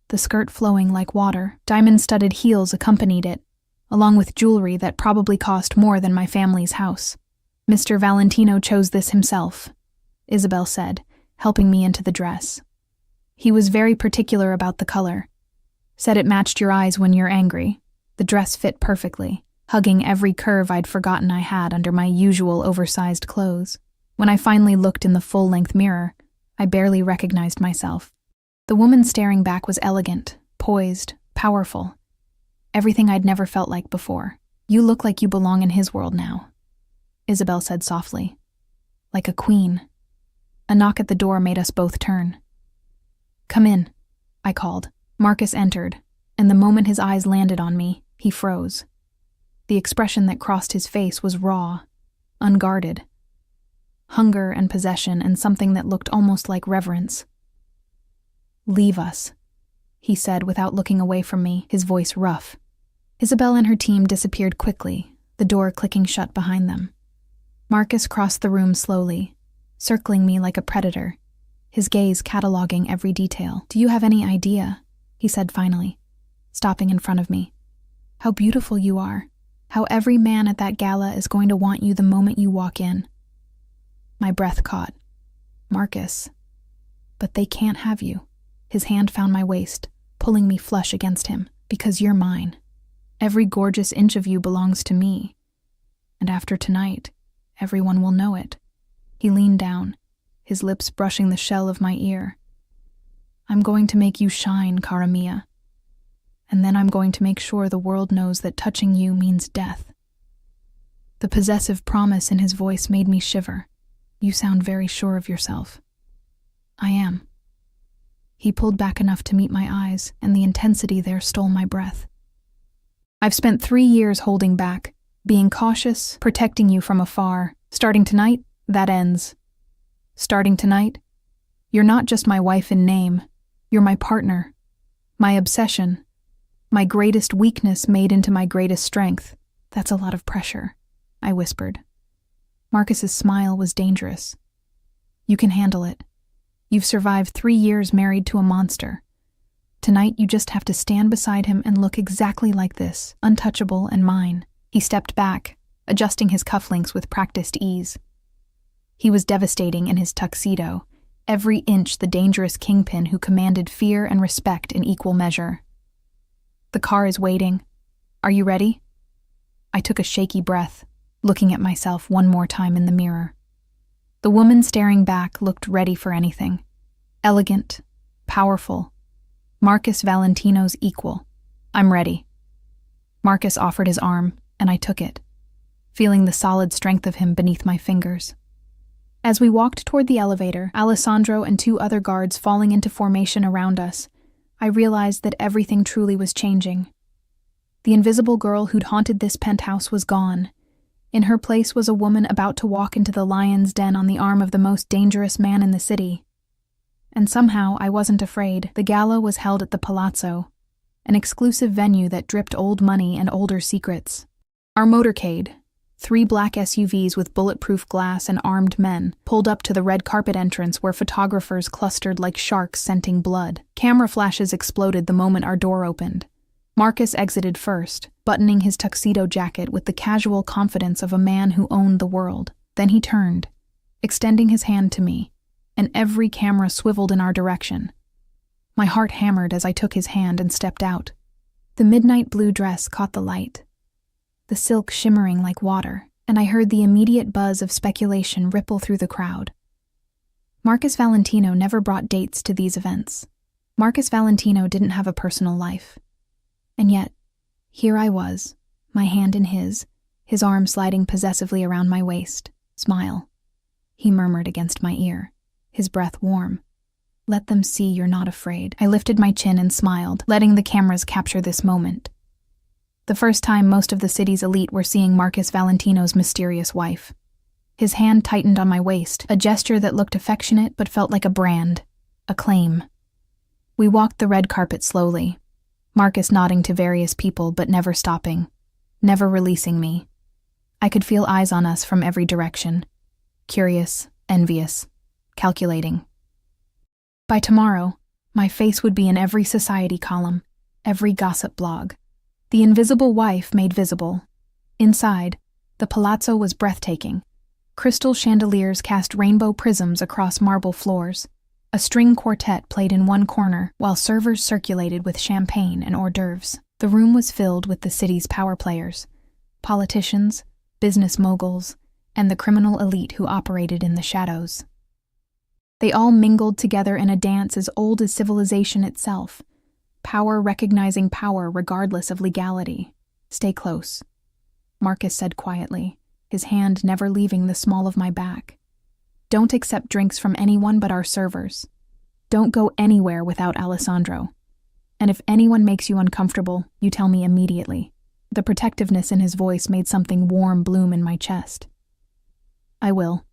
the skirt flowing like water. Diamond-studded heels accompanied it, along with jewelry that probably cost more than my family's house. "Mr. Valentino chose this himself," Isabel said, helping me into the dress. "He was very particular about the color. Said it matched your eyes when you're angry." The dress fit perfectly, hugging every curve I'd forgotten I had under my usual oversized clothes. When I finally looked in the full-length mirror, I barely recognized myself. The woman staring back was elegant, poised, powerful. Everything I'd never felt like before. "You look like you belong in his world now," Isabel said softly. "Like a queen." A knock at the door made us both turn. "Come in," I called. Marcus entered, and the moment his eyes landed on me, he froze. The expression that crossed his face was raw, unguarded. Hunger and possession and something that looked almost like reverence. "Leave us," he said without looking away from me, his voice rough. Isabel and her team disappeared quickly, the door clicking shut behind them. Marcus crossed the room slowly, circling me like a predator, his gaze cataloging every detail. "Do you have any idea," he said finally, stopping in front of me, "how beautiful you are, how every man at that gala is going to want you the moment you walk in?" My breath caught. "Marcus, but they can't have you." His hand found my waist, pulling me flush against him. "Because you're mine. Every gorgeous inch of you belongs to me. And after tonight, everyone will know it." He leaned down, his lips brushing the shell of my ear. I'm going to make you shine, cara mia. And then I'm going to make sure the world knows that touching you means death. The possessive promise in his voice made me shiver. You sound very sure of yourself. I am. He pulled back enough to meet my eyes, and the intensity there stole my breath. I've spent 3 years holding back, being cautious, protecting you from afar. Starting tonight, that ends. Starting tonight, you're not just my wife in name. You're my partner, my obsession, my greatest weakness made into my greatest strength. That's a lot of pressure, I whispered. Marcus's smile was dangerous. You can handle it. You've survived 3 years married to a monster. Tonight you just have to stand beside him and look exactly like this, untouchable and mine. He stepped back, adjusting his cufflinks with practiced ease. He was devastating in his tuxedo, every inch the dangerous kingpin who commanded fear and respect in equal measure. The car is waiting. Are you ready? I took a shaky breath, looking at myself one more time in the mirror. The woman staring back looked ready for anything. Elegant, powerful. Marcus Valentino's equal. I'm ready. Marcus offered his arm, and I took it, feeling the solid strength of him beneath my fingers. As we walked toward the elevator, Alessandro and 2 other guards falling into formation around us, I realized that everything truly was changing. The invisible girl who'd haunted this penthouse was gone. In her place was a woman about to walk into the lion's den on the arm of the most dangerous man in the city. And somehow I wasn't afraid. The gala was held at the Palazzo, an exclusive venue that dripped old money and older secrets. Our motorcade, 3 black SUVs with bulletproof glass and armed men, pulled up to the red carpet entrance where photographers clustered like sharks scenting blood. Camera flashes exploded the moment our door opened. Marcus exited first, buttoning his tuxedo jacket with the casual confidence of a man who owned the world. Then he turned, extending his hand to me, and every camera swiveled in our direction. My heart hammered as I took his hand and stepped out. The midnight blue dress caught the light, the silk shimmering like water, and I heard the immediate buzz of speculation ripple through the crowd. Marcus Valentino never brought dates to these events. Marcus Valentino didn't have a personal life. And yet, here I was, my hand in his arm sliding possessively around my waist. Smile, he murmured against my ear, his breath warm. Let them see you're not afraid. I lifted my chin and smiled, letting the cameras capture this moment. The first time most of the city's elite were seeing Marcus Valentino's mysterious wife. His hand tightened on my waist, a gesture that looked affectionate but felt like a brand, a claim. We walked the red carpet slowly, Marcus nodding to various people but never stopping, never releasing me. I could feel eyes on us from every direction, curious, envious, calculating. By tomorrow, my face would be in every society column, every gossip blog. The invisible wife made visible. Inside, the palazzo was breathtaking. Crystal chandeliers cast rainbow prisms across marble floors. A string quartet played in one corner, while servers circulated with champagne and hors d'oeuvres. The room was filled with the city's power players, politicians, business moguls, and the criminal elite who operated in the shadows. They all mingled together in a dance as old as civilization itself, power recognizing power regardless of legality. Stay close, Marcus said quietly, his hand never leaving the small of my back. Don't accept drinks from anyone but our servers. Don't go anywhere without Alessandro. And if anyone makes you uncomfortable, you tell me immediately. The protectiveness in his voice made something warm bloom in my chest. I will.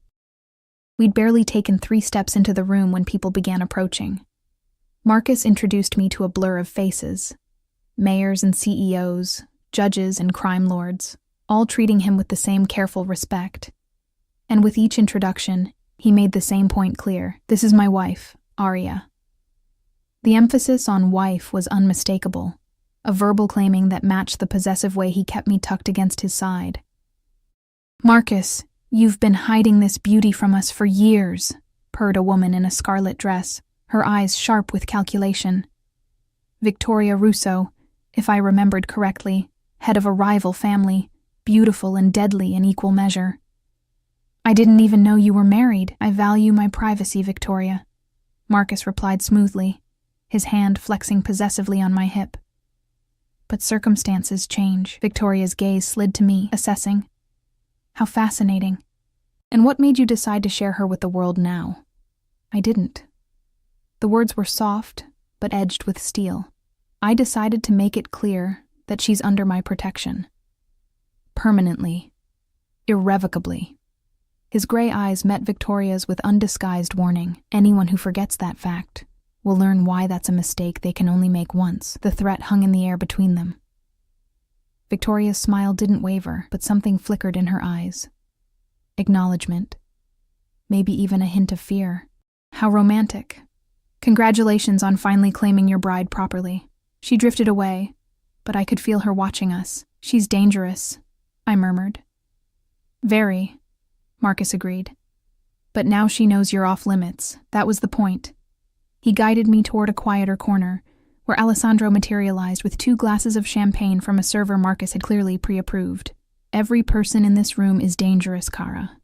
We'd barely taken 3 steps into the room when people began approaching. Marcus introduced me to a blur of faces. Mayors and CEOs, judges and crime lords, all treating him with the same careful respect. And with each introduction, he made the same point clear. This is my wife, Aria. The emphasis on wife was unmistakable, a verbal claiming that matched the possessive way he kept me tucked against his side. Marcus, you've been hiding this beauty from us for years, purred a woman in a scarlet dress, her eyes sharp with calculation. Victoria Russo, if I remembered correctly, head of a rival family, beautiful and deadly in equal measure. I didn't even know you were married. I value my privacy, Victoria, Marcus replied smoothly, his hand flexing possessively on my hip. But circumstances change. Victoria's gaze slid to me, assessing. How fascinating. And what made you decide to share her with the world now? I didn't. The words were soft, but edged with steel. I decided to make it clear that she's under my protection. Permanently. Irrevocably. His gray eyes met Victoria's with undisguised warning. Anyone who forgets that fact will learn why that's a mistake they can only make once. The threat hung in the air between them. Victoria's smile didn't waver, but something flickered in her eyes. Acknowledgement. Maybe even a hint of fear. How romantic. Congratulations on finally claiming your bride properly. She drifted away, but I could feel her watching us. She's dangerous, I murmured. Very, Marcus agreed. But now she knows you're off limits. That was the point. He guided me toward a quieter corner, where Alessandro materialized with 2 glasses of champagne from a server Marcus had clearly pre-approved. Every person in this room is dangerous, Kara.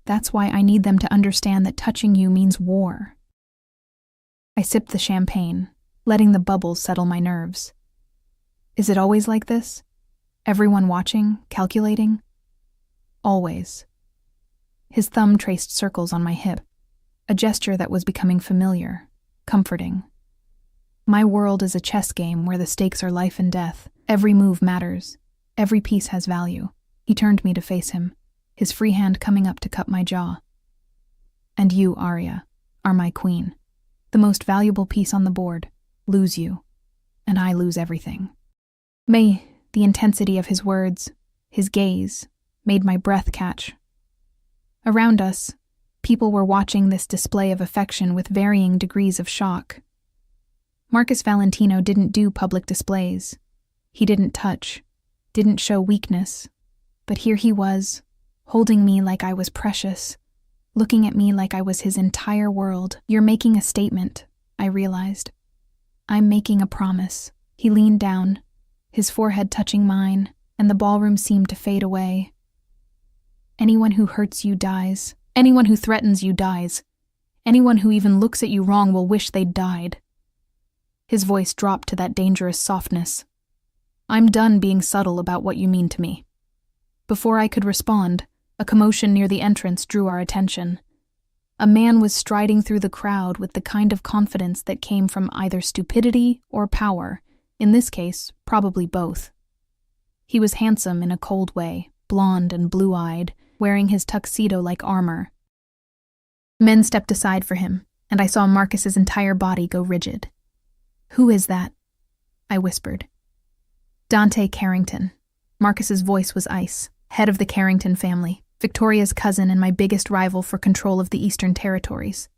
That's why I need them to understand that touching you means war. I sipped the champagne, letting the bubbles settle my nerves. Is it always like this? Everyone watching, calculating? Always. His thumb traced circles on my hip, a gesture that was becoming familiar, comforting. My world is a chess game where the stakes are life and death. Every move matters. Every piece has value. He turned me to face him, his free hand coming up to cup my jaw. And you, Arya, are my queen. The most valuable piece on the board. Lose you, and I lose everything. May the intensity of his words, his gaze, made my breath catch. Around us, people were watching this display of affection with varying degrees of shock. Marcus Valentino didn't do public displays. He didn't touch, didn't show weakness. But here he was, holding me like I was precious, looking at me like I was his entire world. You're making a statement, I realized. I'm making a promise. He leaned down, his forehead touching mine, and the ballroom seemed to fade away. Anyone who hurts you dies. Anyone who threatens you dies. Anyone who even looks at you wrong will wish they'd died. His voice dropped to that dangerous softness. I'm done being subtle about what you mean to me. Before I could respond, a commotion near the entrance drew our attention. A man was striding through the crowd with the kind of confidence that came from either stupidity or power, in this case, probably both. He was handsome in a cold way, blonde and blue-eyed, wearing his tuxedo like armor. Men stepped aside for him, and I saw Marcus's entire body go rigid. Who is that? I whispered. Dante Carrington. Marcus's voice was ice, head of the Carrington family, Victoria's cousin and my biggest rival for control of the Eastern Territories.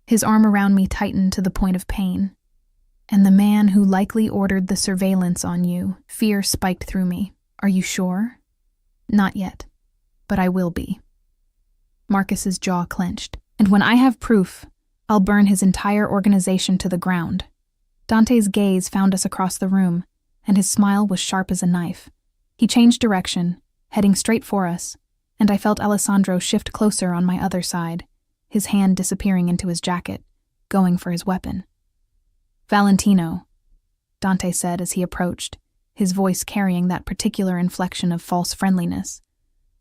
His arm around me tightened to the point of pain. And the man who likely ordered the surveillance on you. Fear spiked through me. Are you sure? Not yet, but I will be. Marcus's jaw clenched. And when I have proof, I'll burn his entire organization to the ground. Dante's gaze found us across the room, and his smile was sharp as a knife. He changed direction, heading straight for us, and I felt Alessandro shift closer on my other side, his hand disappearing into his jacket, going for his weapon. Valentino, Dante said as he approached, his voice carrying that particular inflection of false friendliness.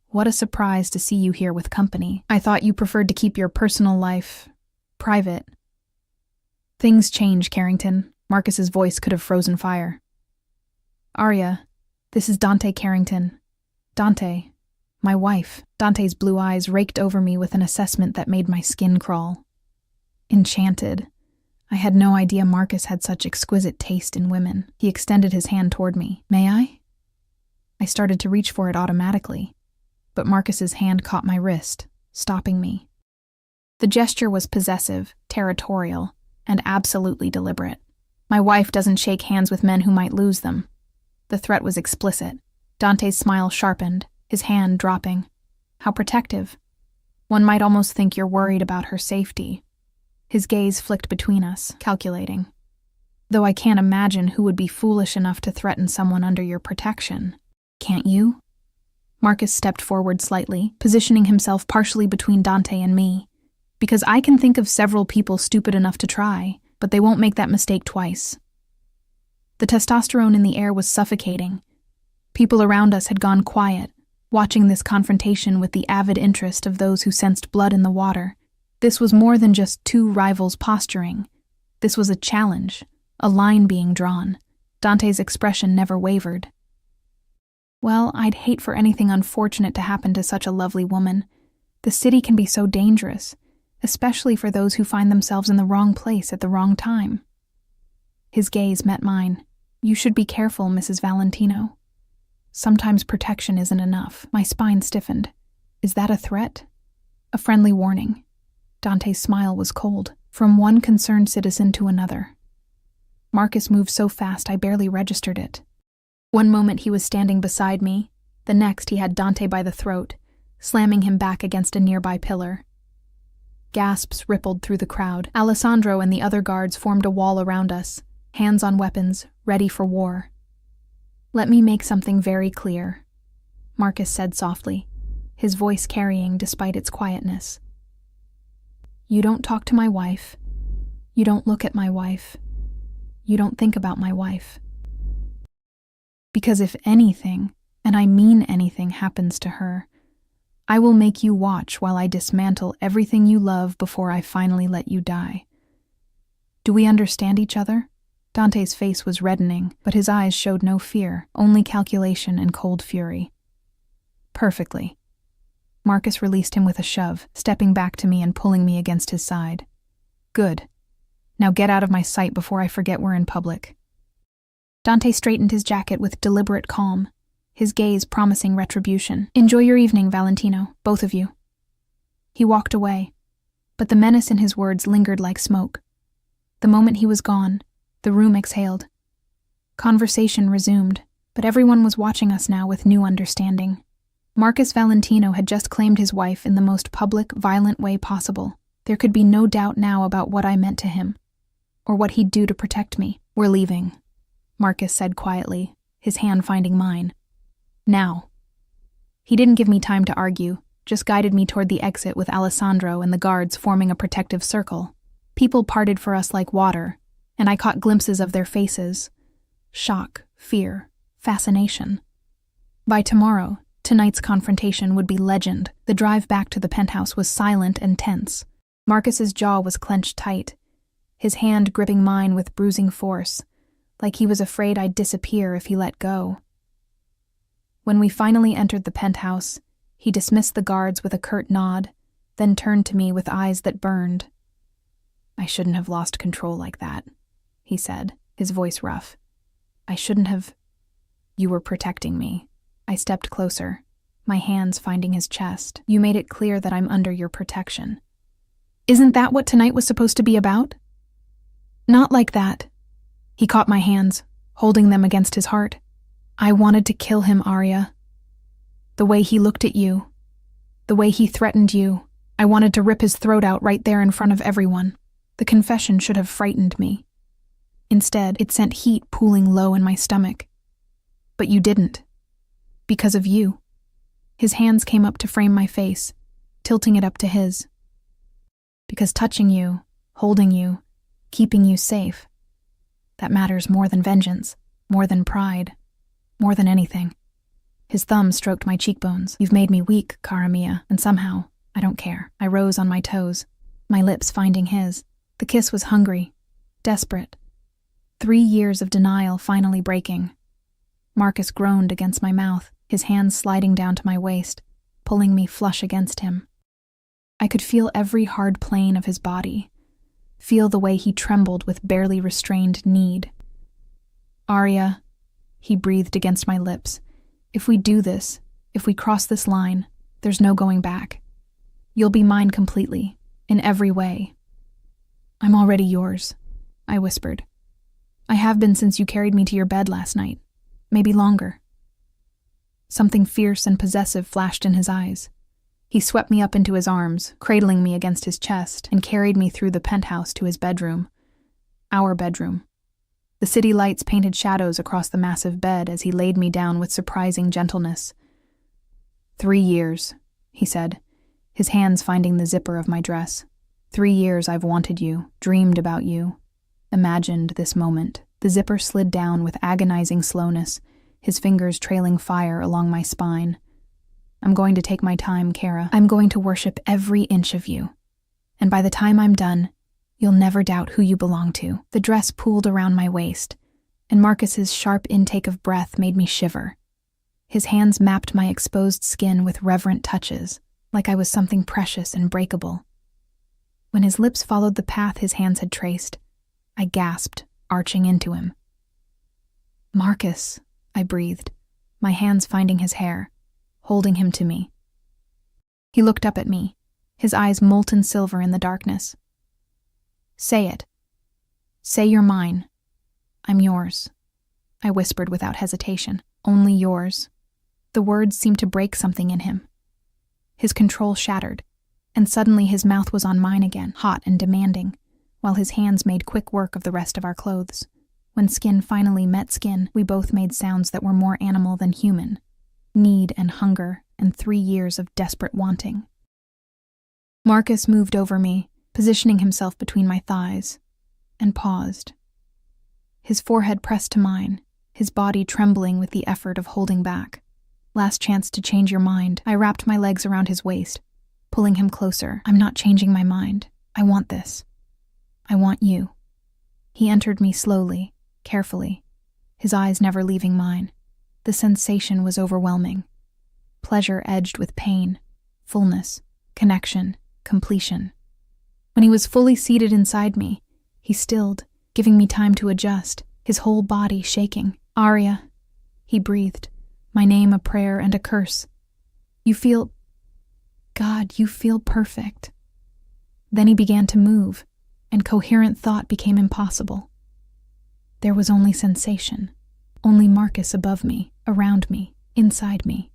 What a surprise to see you here with company. I thought you preferred to keep your personal life private. Things change, Carrington. Marcus's voice could have frozen fire. Arya, this is Dante Carrington. Dante, my wife. Dante's blue eyes raked over me with an assessment that made my skin crawl. Enchanted. I had no idea Marcus had such exquisite taste in women. He extended his hand toward me. May I? I started to reach for it automatically, but Marcus's hand caught my wrist, stopping me. The gesture was possessive, territorial, and absolutely deliberate. My wife doesn't shake hands with men who might lose them. The threat was explicit. Dante's smile sharpened, his hand dropping. How protective. One might almost think you're worried about her safety. His gaze flicked between us, calculating. Though I can't imagine who would be foolish enough to threaten someone under your protection. Can't you? Marcus stepped forward slightly, positioning himself partially between Dante and me. Because I can think of several people stupid enough to try, but they won't make that mistake twice. The testosterone in the air was suffocating. People around us had gone quiet, watching this confrontation with the avid interest of those who sensed blood in the water. This was more than just two rivals posturing. This was a challenge, a line being drawn. Dante's expression never wavered. Well, I'd hate for anything unfortunate to happen to such a lovely woman. The city can be so dangerous, especially for those who find themselves in the wrong place at the wrong time. His gaze met mine. You should be careful, Mrs. Valentino. Sometimes protection isn't enough. My spine stiffened. Is that a threat? A friendly warning. Dante's smile was cold, from one concerned citizen to another. Marcus moved so fast I barely registered it. One moment he was standing beside me, the next he had Dante by the throat, slamming him back against a nearby pillar. Gasps rippled through the crowd. Alessandro and the other guards formed a wall around us, hands on weapons, ready for war. Let me make something very clear, Marcus said softly, his voice carrying despite its quietness. You don't talk to my wife. You don't look at my wife. You don't think about my wife. Because if anything, and I mean anything, happens to her, I will make you watch while I dismantle everything you love before I finally let you die. Do we understand each other? Dante's face was reddening, but his eyes showed no fear, only calculation and cold fury. Perfectly. Marcus released him with a shove, stepping back to me and pulling me against his side. Good. Now get out of my sight before I forget we're in public. Dante straightened his jacket with deliberate calm, his gaze promising retribution. Enjoy your evening, Valentino, both of you. He walked away, but the menace in his words lingered like smoke. The moment he was gone, the room exhaled. Conversation resumed, but everyone was watching us now with new understanding. Marcus Valentino had just claimed his wife in the most public, violent way possible. There could be no doubt now about what I meant to him, or what he'd do to protect me. We're leaving, Marcus said quietly, his hand finding mine. Now. He didn't give me time to argue, just guided me toward the exit with Alessandro and the guards forming a protective circle. People parted for us like water, and I caught glimpses of their faces. Shock, fear, fascination. By tomorrow, tonight's confrontation would be legend. The drive back to the penthouse was silent and tense. Marcus's jaw was clenched tight, his hand gripping mine with bruising force, like he was afraid I'd disappear if he let go. When we finally entered the penthouse, he dismissed the guards with a curt nod, then turned to me with eyes that burned. I shouldn't have lost control like that, he said, his voice rough. I shouldn't have. You were protecting me. I stepped closer, my hands finding his chest. You made it clear that I'm under your protection. Isn't that what tonight was supposed to be about? Not like that. He caught my hands, holding them against his heart. I wanted to kill him, Arya. The way he looked at you, the way he threatened you, I wanted to rip his throat out right there in front of everyone. The confession should have frightened me. Instead, it sent heat pooling low in my stomach. But you didn't. Because of you. His hands came up to frame my face, tilting it up to his. Because touching you, holding you, keeping you safe, that matters more than vengeance, more than pride, more than anything. His thumb stroked my cheekbones. You've made me weak, cara mia, and somehow, I don't care. I rose on my toes, my lips finding his. The kiss was hungry, desperate. 3 years of denial finally breaking. Marcus groaned against my mouth, his hands sliding down to my waist, pulling me flush against him. I could feel every hard plane of his body, feel the way he trembled with barely restrained need. Arya, he breathed against my lips. If we do this, if we cross this line, there's no going back. You'll be mine completely, in every way. I'm already yours, I whispered. I have been since you carried me to your bed last night, maybe longer. Something fierce and possessive flashed in his eyes. He swept me up into his arms, cradling me against his chest, and carried me through the penthouse to his bedroom. Our bedroom. The city lights painted shadows across the massive bed as he laid me down with surprising gentleness. 3 years, he said, his hands finding the zipper of my dress. 3 years I've wanted you, dreamed about you, imagined this moment. The zipper slid down with agonizing slowness, his fingers trailing fire along my spine. I'm going to take my time, Kara. I'm going to worship every inch of you. And by the time I'm done, you'll never doubt who you belong to. The dress pooled around my waist, and Marcus's sharp intake of breath made me shiver. His hands mapped my exposed skin with reverent touches, like I was something precious and breakable. When his lips followed the path his hands had traced, I gasped, arching into him. Marcus, I breathed, my hands finding his hair, holding him to me. He looked up at me, his eyes molten silver in the darkness. Say it. Say you're mine. I'm yours, I whispered without hesitation. Only yours. The words seemed to break something in him. His control shattered, and suddenly his mouth was on mine again, hot and demanding, while his hands made quick work of the rest of our clothes. When skin finally met skin, we both made sounds that were more animal than human. Need and hunger, and 3 years of desperate wanting. Marcus moved over me, positioning himself between my thighs, and paused. His forehead pressed to mine, his body trembling with the effort of holding back. Last chance to change your mind. I wrapped my legs around his waist, pulling him closer. I'm not changing my mind. I want this. I want you. He entered me slowly, carefully, his eyes never leaving mine. The sensation was overwhelming. Pleasure edged with pain, fullness, connection, completion. When he was fully seated inside me, he stilled, giving me time to adjust, his whole body shaking. Arya, he breathed, my name a prayer and a curse. You feel... God, you feel perfect. Then he began to move, and coherent thought became impossible. There was only sensation, only Marcus above me, around me, inside me.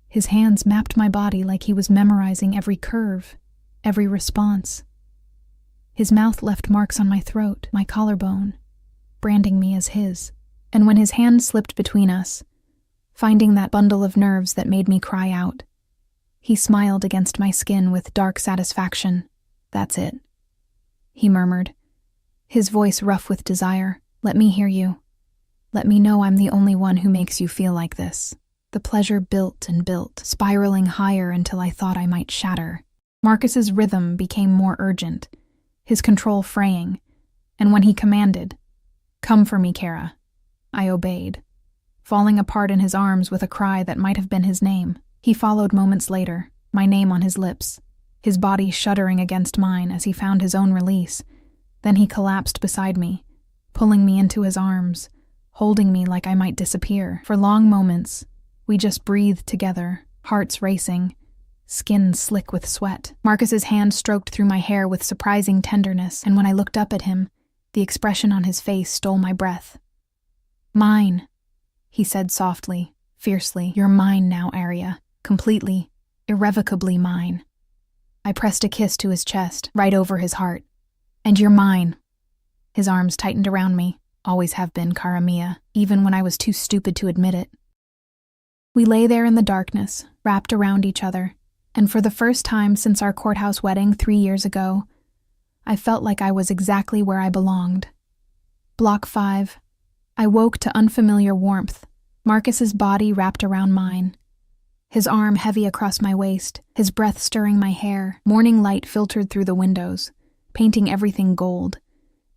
His hands mapped my body like he was memorizing every curve, every response. His mouth left marks on my throat, my collarbone, branding me as his. And when his hand slipped between us, finding that bundle of nerves that made me cry out, he smiled against my skin with dark satisfaction. That's it, he murmured, his voice rough with desire. Let me hear you. Let me know I'm the only one who makes you feel like this. The pleasure built and built, spiraling higher until I thought I might shatter. Marcus's rhythm became more urgent, his control fraying, and when he commanded, "Come for me, Kara," I obeyed, falling apart in his arms with a cry that might have been his name. He followed moments later, my name on his lips, his body shuddering against mine as he found his own release. Then he collapsed beside me, pulling me into his arms, holding me like I might disappear. For long moments, we just breathed together, hearts racing, skin slick with sweat. Marcus's hand stroked through my hair with surprising tenderness, and when I looked up at him, the expression on his face stole my breath. Mine, he said softly, fiercely. You're mine now, Arya. Completely, irrevocably mine. I pressed a kiss to his chest, right over his heart. And you're mine. His arms tightened around me, always have been, Cara Mia, even when I was too stupid to admit it. We lay there in the darkness, wrapped around each other, and for the first time since our courthouse wedding 3 years ago, I felt like I was exactly where I belonged. Block 5. I woke to unfamiliar warmth, Marcus's body wrapped around mine. His arm heavy across my waist, his breath stirring my hair. Morning light filtered through the windows, painting everything gold,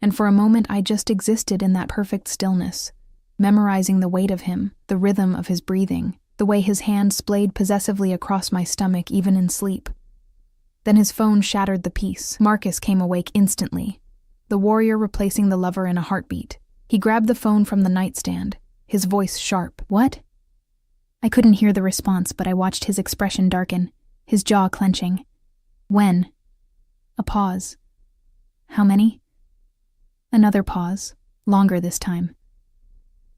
and for a moment I just existed in that perfect stillness, memorizing the weight of him, the rhythm of his breathing, the way his hand splayed possessively across my stomach even in sleep. Then his phone shattered the peace. Marcus came awake instantly, the warrior replacing the lover in a heartbeat. He grabbed the phone from the nightstand, his voice sharp. What? I couldn't hear the response, but I watched his expression darken, his jaw clenching. When? A pause. How many? Another pause, longer this time.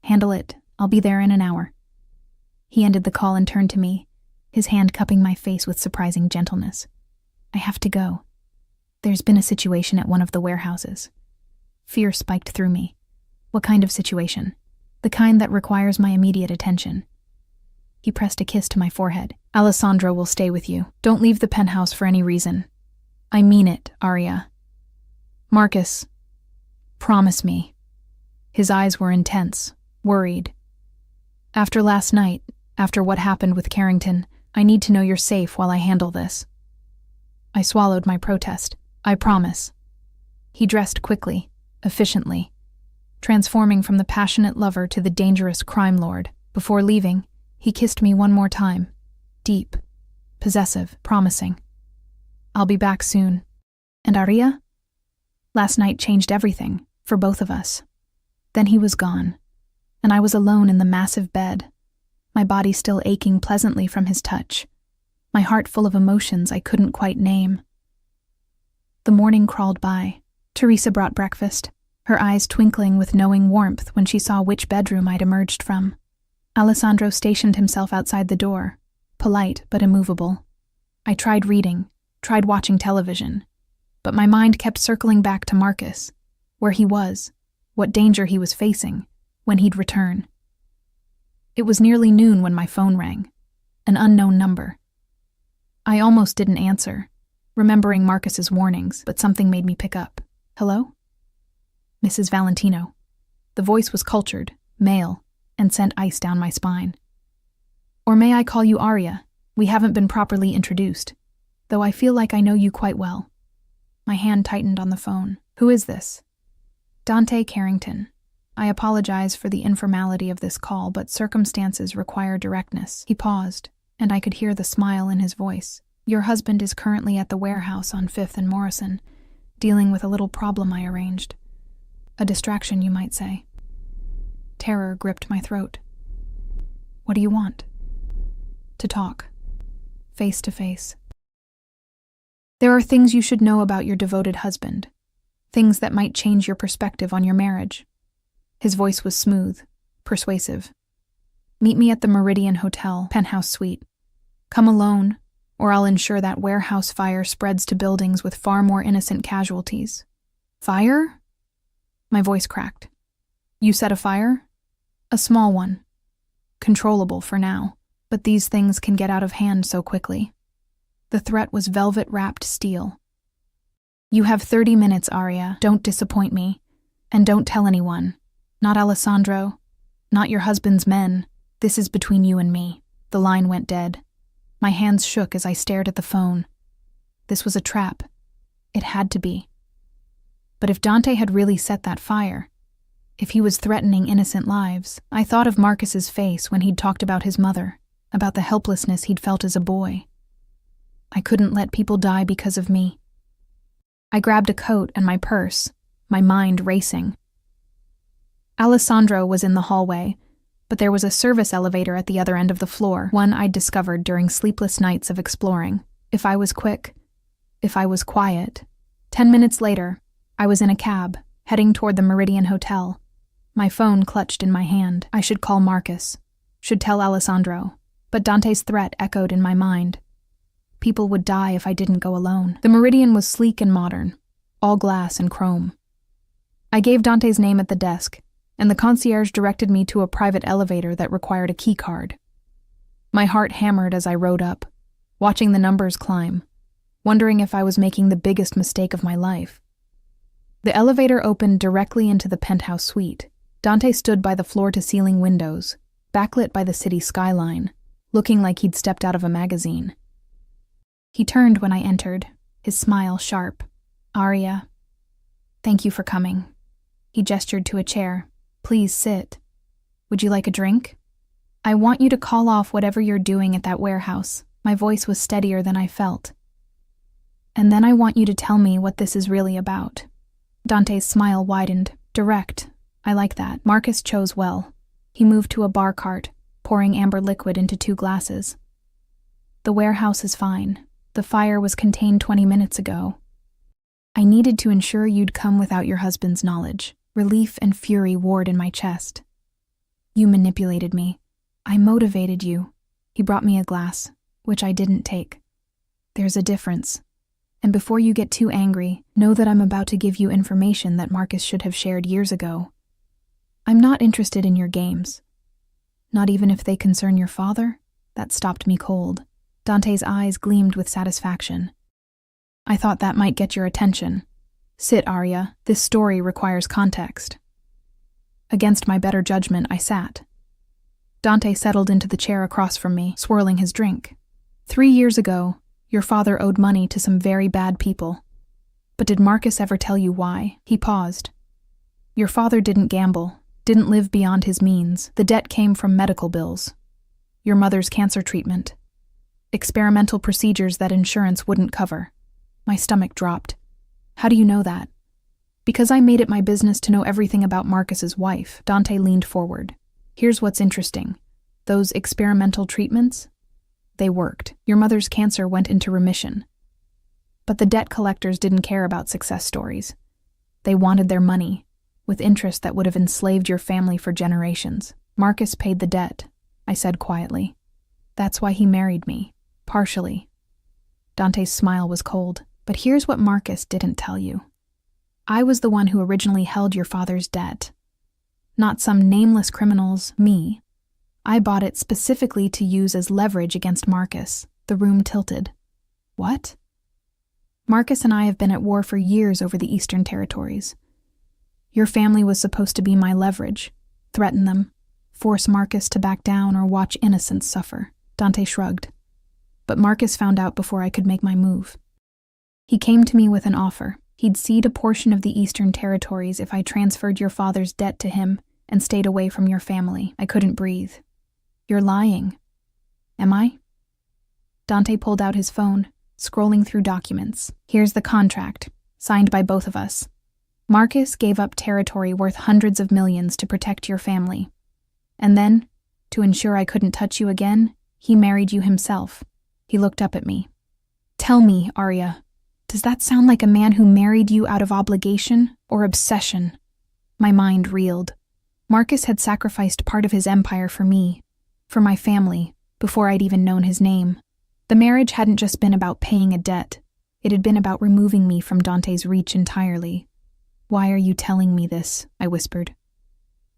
Handle it. I'll be there in an hour. He ended the call and turned to me, his hand cupping my face with surprising gentleness. I have to go. There's been a situation at one of the warehouses. Fear spiked through me. What kind of situation? The kind that requires my immediate attention. He pressed a kiss to my forehead. Alessandro will stay with you. Don't leave the penthouse for any reason. I mean it, Arya. Marcus, promise me. His eyes were intense, worried. After last night, after what happened with Carrington, I need to know you're safe while I handle this. I swallowed my protest. I promise. He dressed quickly, efficiently, transforming from the passionate lover to the dangerous crime lord. Before leaving, he kissed me one more time, deep, possessive, promising. I'll be back soon. And Arya? Last night changed everything, for both of us. Then he was gone, and I was alone in the massive bed, my body still aching pleasantly from his touch, my heart full of emotions I couldn't quite name. The morning crawled by. Teresa brought breakfast, her eyes twinkling with knowing warmth when she saw which bedroom I'd emerged from. Alessandro stationed himself outside the door, polite but immovable. I tried reading, tried watching television, but my mind kept circling back to Marcus, where he was, what danger he was facing, when he'd return. It was nearly noon when my phone rang, an unknown number. I almost didn't answer, remembering Marcus's warnings, but something made me pick up. Hello? Mrs. Valentino. The voice was cultured, male, and sent ice down my spine. Or may I call you Arya? We haven't been properly introduced, though I feel like I know you quite well. My hand tightened on the phone. Who is this? Dante Carrington. I apologize for the informality of this call, but circumstances require directness. He paused, and I could hear the smile in his voice. Your husband is currently at the warehouse on 5th and Morrison, dealing with a little problem I arranged. A distraction, you might say. Terror gripped my throat. What do you want? To talk. Face to face. There are things you should know about your devoted husband. Things that might change your perspective on your marriage. His voice was smooth, persuasive. Meet me at the Meridian Hotel, penthouse suite. Come alone, or I'll ensure that warehouse fire spreads to buildings with far more innocent casualties. Fire? My voice cracked. You set a fire? A small one. Controllable for now, but these things can get out of hand so quickly. The threat was velvet-wrapped steel. You have 30 minutes, Arya. Don't disappoint me. And don't tell anyone. Not Alessandro. Not your husband's men. This is between you and me. The line went dead. My hands shook as I stared at the phone. This was a trap. It had to be. But if Dante had really set that fire, if he was threatening innocent lives, I thought of Marcus's face when he'd talked about his mother, about the helplessness he'd felt as a boy. I couldn't let people die because of me. I grabbed a coat and my purse, my mind racing. Alessandro was in the hallway, but there was a service elevator at the other end of the floor, one I'd discovered during sleepless nights of exploring. If I was quick, if I was quiet. 10 minutes later, I was in a cab, heading toward the Meridian Hotel. My phone clutched in my hand. I should call Marcus, should tell Alessandro, but Dante's threat echoed in my mind. People would die if I didn't go alone. The Meridian was sleek and modern, all glass and chrome. I gave Dante's name at the desk, and the concierge directed me to a private elevator that required a key card. My heart hammered as I rode up, watching the numbers climb, wondering if I was making the biggest mistake of my life. The elevator opened directly into the penthouse suite. Dante stood by the floor-to-ceiling windows, backlit by the city skyline, looking like he'd stepped out of a magazine. He turned when I entered, his smile sharp. Arya, thank you for coming. He gestured to a chair. Please sit. Would you like a drink? I want you to call off whatever you're doing at that warehouse. My voice was steadier than I felt. And then I want you to tell me what this is really about. Dante's smile widened. Direct. I like that. Marcus chose well. He moved to a bar cart, pouring amber liquid into 2 glasses. The warehouse is fine. The fire was contained 20 minutes ago. I needed to ensure you'd come without your husband's knowledge. Relief and fury warred in my chest. You manipulated me. I motivated you. He brought me a glass, which I didn't take. There's a difference. And before you get too angry, know that I'm about to give you information that Marcus should have shared years ago. I'm not interested in your games. Not even if they concern your father? That stopped me cold. Dante's eyes gleamed with satisfaction. I thought that might get your attention. Sit, Arya. This story requires context. Against my better judgment, I sat. Dante settled into the chair across from me, swirling his drink. 3 years ago, your father owed money to some very bad people. But did Marcus ever tell you why? He paused. Your father didn't gamble, didn't live beyond his means. The debt came from medical bills. Your mother's cancer treatment. Experimental procedures that insurance wouldn't cover. My stomach dropped. How do you know that? Because I made it my business to know everything about Marcus's wife. Dante leaned forward. Here's what's interesting. Those experimental treatments? They worked. Your mother's cancer went into remission. But the debt collectors didn't care about success stories. They wanted their money, with interest that would have enslaved your family for generations. Marcus paid the debt, I said quietly. That's why he married me, partially. Dante's smile was cold. But here's what Marcus didn't tell you. I was the one who originally held your father's debt. Not some nameless criminals, me. I bought it specifically to use as leverage against Marcus. The room tilted. What? Marcus and I have been at war for years over the Eastern Territories. Your family was supposed to be my leverage. Threaten them, force Marcus to back down, or watch innocents suffer. Dante shrugged. But Marcus found out before I could make my move. He came to me with an offer. He'd cede a portion of the Eastern Territories if I transferred your father's debt to him and stayed away from your family. I couldn't breathe. You're lying. Am I? Dante pulled out his phone, scrolling through documents. Here's the contract, signed by both of us. Marcus gave up territory worth hundreds of millions to protect your family. And then, to ensure I couldn't touch you again, he married you himself. He looked up at me. Tell me, Arya. Does that sound like a man who married you out of obligation or obsession? My mind reeled. Marcus had sacrificed part of his empire for me, for my family, before I'd even known his name. The marriage hadn't just been about paying a debt. It had been about removing me from Dante's reach entirely. Why are you telling me this? I whispered.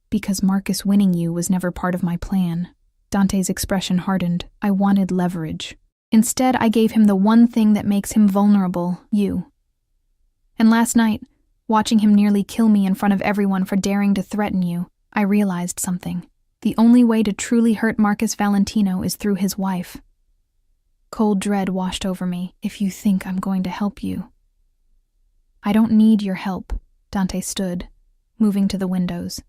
Because Marcus winning you was never part of my plan. Dante's expression hardened. I wanted leverage. Instead, I gave him the one thing that makes him vulnerable, you. And last night, watching him nearly kill me in front of everyone for daring to threaten you, I realized something. The only way to truly hurt Marcus Valentino is through his wife. Cold dread washed over me. If you think I'm going to help you. I don't need your help, Dante stood, moving to the windows.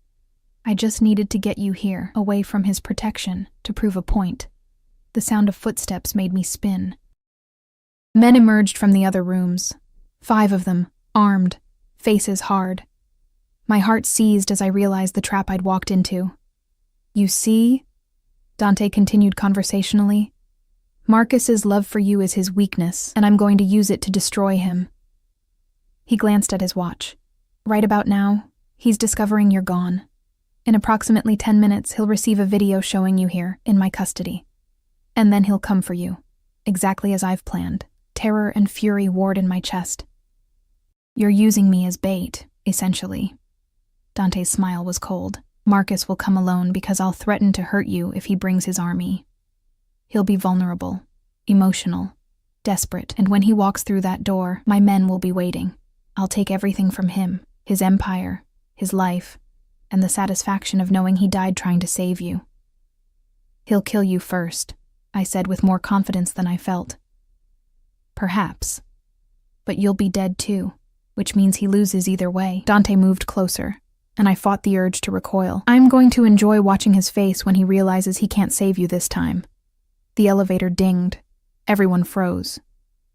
I just needed to get you here, away from his protection, to prove a point. The sound of footsteps made me spin. Men emerged from the other rooms. 5 of them, armed, faces hard. My heart seized as I realized the trap I'd walked into. You see? Dante continued conversationally. Marcus's love for you is his weakness, and I'm going to use it to destroy him. He glanced at his watch. Right about now, he's discovering you're gone. In approximately 10 minutes, he'll receive a video showing you here, in my custody. And then he'll come for you, exactly as I've planned. Terror and fury warred in my chest. You're using me as bait, essentially. Dante's smile was cold. Marcus will come alone because I'll threaten to hurt you if he brings his army. He'll be vulnerable, emotional, desperate, and when he walks through that door, my men will be waiting. I'll take everything from him, his empire, his life, and the satisfaction of knowing he died trying to save you. He'll kill you first, I said with more confidence than I felt. Perhaps. But you'll be dead too, which means he loses either way. Dante moved closer, and I fought the urge to recoil. I'm going to enjoy watching his face when he realizes he can't save you this time. The elevator dinged. Everyone froze.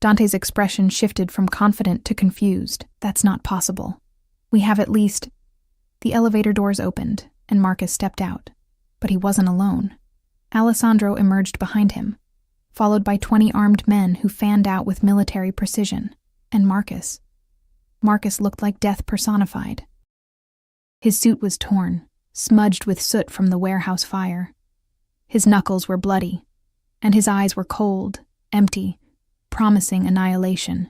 Dante's expression shifted from confident to confused. That's not possible. We have at least... The elevator doors opened, and Marcus stepped out. But he wasn't alone. Alessandro emerged behind him, followed by 20 armed men who fanned out with military precision. And Marcus. Marcus looked like death personified. His suit was torn, smudged with soot from the warehouse fire. His knuckles were bloody, and his eyes were cold, empty, promising annihilation.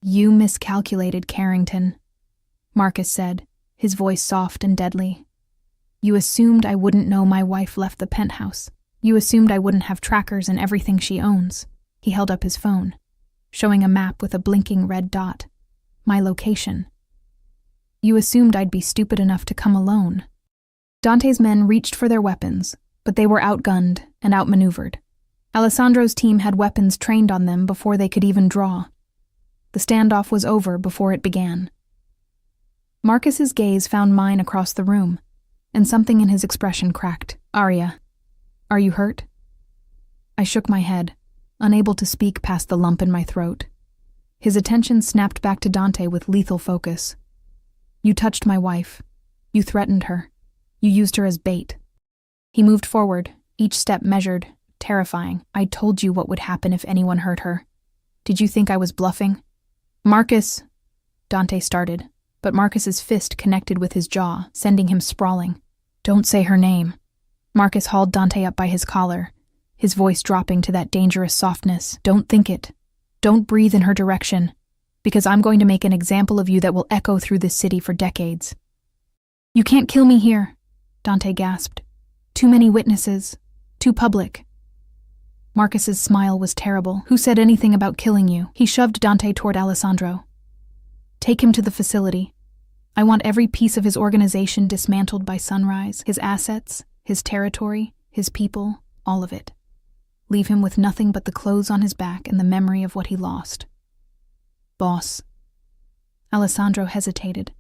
You miscalculated, Carrington, Marcus said, his voice soft and deadly. You assumed I wouldn't know my wife left the penthouse. You assumed I wouldn't have trackers in everything she owns. He held up his phone, showing a map with a blinking red dot. My location. You assumed I'd be stupid enough to come alone. Dante's men reached for their weapons, but they were outgunned and outmaneuvered. Alessandro's team had weapons trained on them before they could even draw. The standoff was over before it began. Marcus's gaze found mine across the room, and something in his expression cracked. Arya, are you hurt? I shook my head, unable to speak past the lump in my throat. His attention snapped back to Dante with lethal focus. You touched my wife. You threatened her. You used her as bait. He moved forward, each step measured, terrifying. I told you what would happen if anyone hurt her. Did you think I was bluffing? Marcus, Dante started, but Marcus's fist connected with his jaw, sending him sprawling. Don't say her name. Marcus hauled Dante up by his collar, his voice dropping to that dangerous softness. Don't think it. Don't breathe in her direction, because I'm going to make an example of you that will echo through this city for decades. You can't kill me here, Dante gasped. Too many witnesses. Too public. Marcus's smile was terrible. Who said anything about killing you? He shoved Dante toward Alessandro. Take him to the facility. I want every piece of his organization dismantled by sunrise. His assets, his territory, his people, all of it. Leave him with nothing but the clothes on his back and the memory of what he lost. Boss. Alessandro hesitated.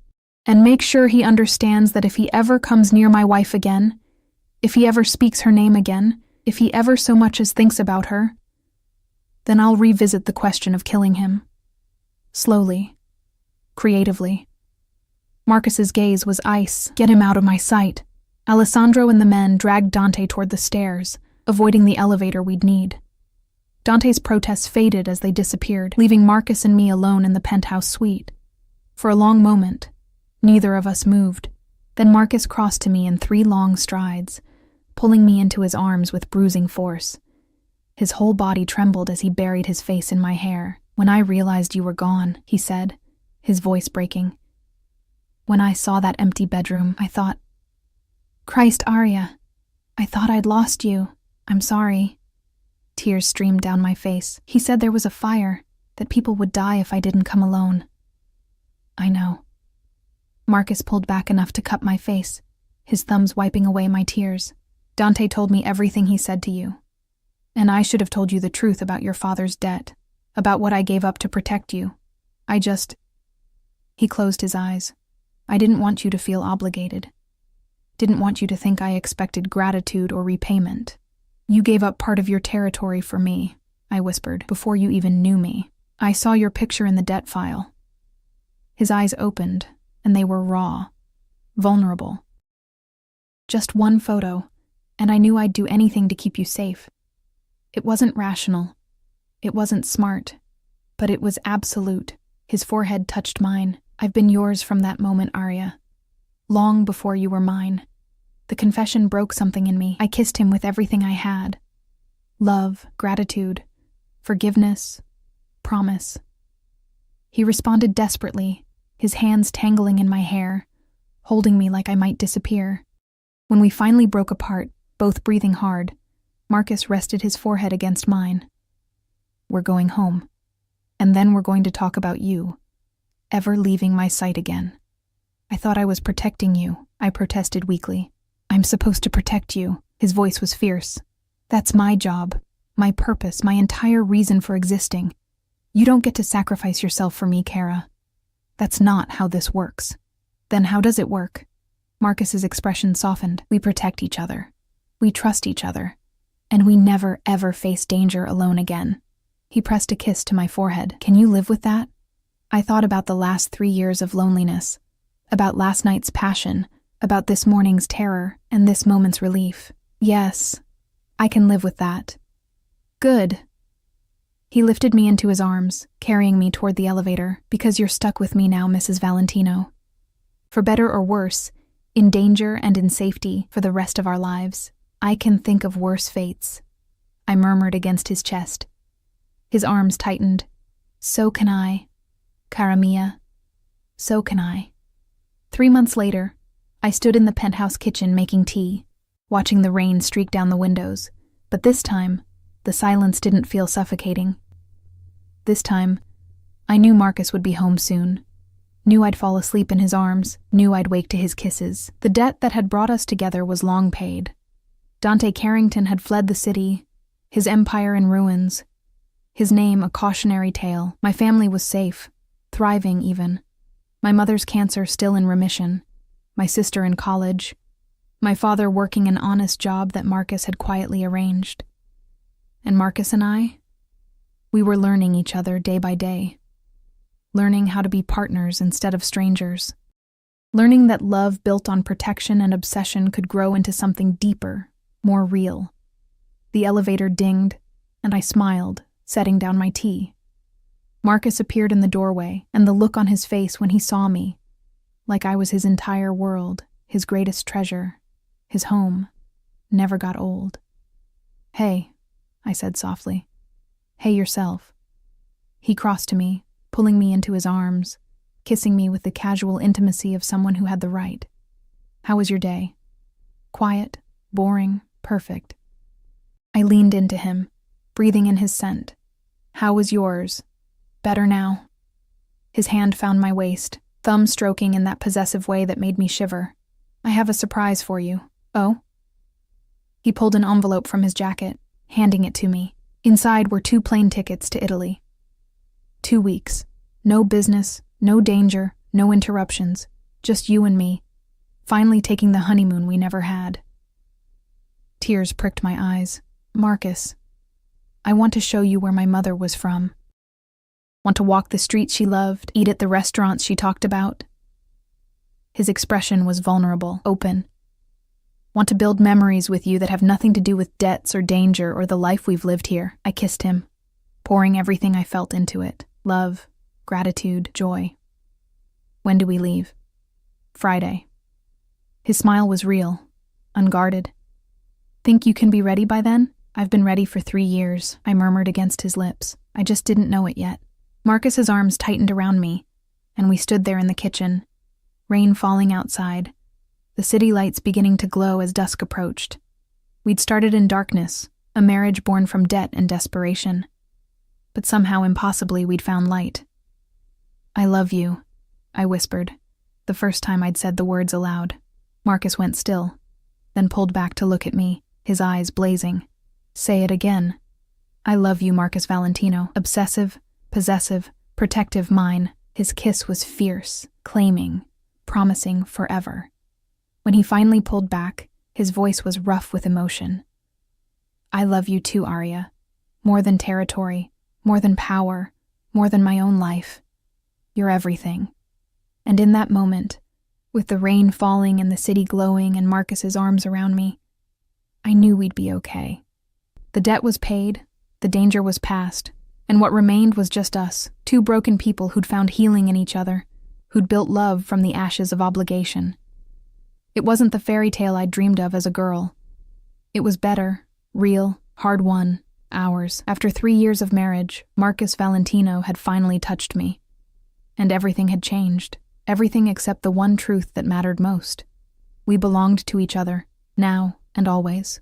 And make sure he understands that if he ever comes near my wife again, if he ever speaks her name again, if he ever so much as thinks about her, then I'll revisit the question of killing him. Slowly. Creatively. Marcus's gaze was ice. Get him out of my sight. Alessandro and the men dragged Dante toward the stairs, avoiding the elevator we'd need. Dante's protests faded as they disappeared, leaving Marcus and me alone in the penthouse suite. For a long moment, neither of us moved. Then Marcus crossed to me in 3 long strides, pulling me into his arms with bruising force. His whole body trembled as he buried his face in my hair. When I realized you were gone, he said, his voice breaking. When I saw that empty bedroom, I thought, Christ, Arya, I thought I'd lost you. I'm sorry. Tears streamed down my face. He said there was a fire, that people would die if I didn't come alone. I know. Marcus pulled back enough to cup my face, his thumbs wiping away my tears. Dante told me everything he said to you. And I should have told you the truth about your father's debt, about what I gave up to protect you. He closed his eyes. I didn't want you to feel obligated. Didn't want you to think I expected gratitude or repayment. You gave up part of your territory for me, I whispered, before you even knew me. I saw your picture in the debt file. His eyes opened, and they were raw, vulnerable. Just one photo, and I knew I'd do anything to keep you safe. It wasn't rational. It wasn't smart. But it was absolute. His forehead touched mine. I've been yours from that moment, Arya. Long before you were mine. The confession broke something in me. I kissed him with everything I had. Love, gratitude, forgiveness, promise. He responded desperately, his hands tangling in my hair, holding me like I might disappear. When we finally broke apart, both breathing hard, Marcus rested his forehead against mine. We're going home. And then we're going to talk about you, ever leaving my sight again. I thought I was protecting you, I protested weakly. I'm supposed to protect you. His voice was fierce. That's my job, my purpose, my entire reason for existing. You don't get to sacrifice yourself for me, Kara. That's not how this works. Then how does it work? Marcus's expression softened. We protect each other. We trust each other. And we never, ever face danger alone again. He pressed a kiss to my forehead. Can you live with that? I thought about the last 3 years of loneliness, about last night's passion, about this morning's terror, and this moment's relief. Yes, I can live with that. Good. He lifted me into his arms, carrying me toward the elevator. Because you're stuck with me now, Mrs. Valentino. For better or worse, in danger and in safety for the rest of our lives, I can think of worse fates. I murmured against his chest. His arms tightened. So can I. Cara mia. So can I. 3 months later, I stood in the penthouse kitchen making tea, watching the rain streak down the windows, But this time, the silence didn't feel suffocating. This time, I knew Marcus would be home soon. Knew I'd fall asleep in his arms, knew I'd wake to his kisses. The debt that had brought us together was long paid. Dante Carrington had fled the city, his empire in ruins, his name a cautionary tale. My family was safe, thriving even. My mother's cancer still in remission, my sister in college, my father working an honest job that Marcus had quietly arranged. And Marcus and I, we were learning each other day by day. Learning how to be partners instead of strangers. Learning that love built on protection and obsession could grow into something deeper, more real. The elevator dinged, and I smiled, setting down my tea. Marcus appeared in the doorway, and the look on his face when he saw me, like I was his entire world, his greatest treasure, his home, never got old. "Hey," I said softly. "Hey yourself." He crossed to me, pulling me into his arms, kissing me with the casual intimacy of someone who had the right. "How was your day?" "Quiet, boring, perfect." I leaned into him, breathing in his scent. "How was yours?" "Better now." His hand found my waist, thumb stroking in that possessive way that made me shiver. "I have a surprise for you." "Oh?" He pulled an envelope from his jacket, handing it to me. Inside were 2 plane tickets to Italy. 2 weeks. No business, no danger, no interruptions. Just you and me, finally taking the honeymoon we never had. Tears pricked my eyes. "Marcus, I want to show you where my mother was from. Want to walk the streets she loved, eat at the restaurants she talked about." His expression was vulnerable, open. "Want to build memories with you that have nothing to do with debts or danger or the life we've lived here." I kissed him, pouring everything I felt into it. Love, gratitude, joy. "When do we leave?" "Friday." His smile was real, unguarded. "Think you can be ready by then?" "I've been ready for 3 years," I murmured against his lips. I just didn't know it yet. Marcus's arms tightened around me, and we stood there in the kitchen, rain falling outside, the city lights beginning to glow as dusk approached. We'd started in darkness, a marriage born from debt and desperation. But somehow impossibly we'd found light. "I love you," I whispered, the first time I'd said the words aloud. Marcus went still, then pulled back to look at me, his eyes blazing. "Say it again." "I love you, Marcus Valentino." Obsessive, possessive, protective mine. His kiss was fierce, claiming, promising forever. When he finally pulled back, his voice was rough with emotion. "I love you too, Arya. More than territory, more than power, more than my own life. You're everything." And in that moment, with the rain falling and the city glowing and Marcus's arms around me, I knew we'd be okay. The debt was paid, the danger was past, and what remained was just us, 2 broken people who'd found healing in each other, who'd built love from the ashes of obligation. It wasn't the fairy tale I'd dreamed of as a girl. It was better, real, hard-won, ours. After 3 years of marriage, Marcus Valentino had finally touched me. And everything had changed, everything except the one truth that mattered most. We belonged to each other, now and always.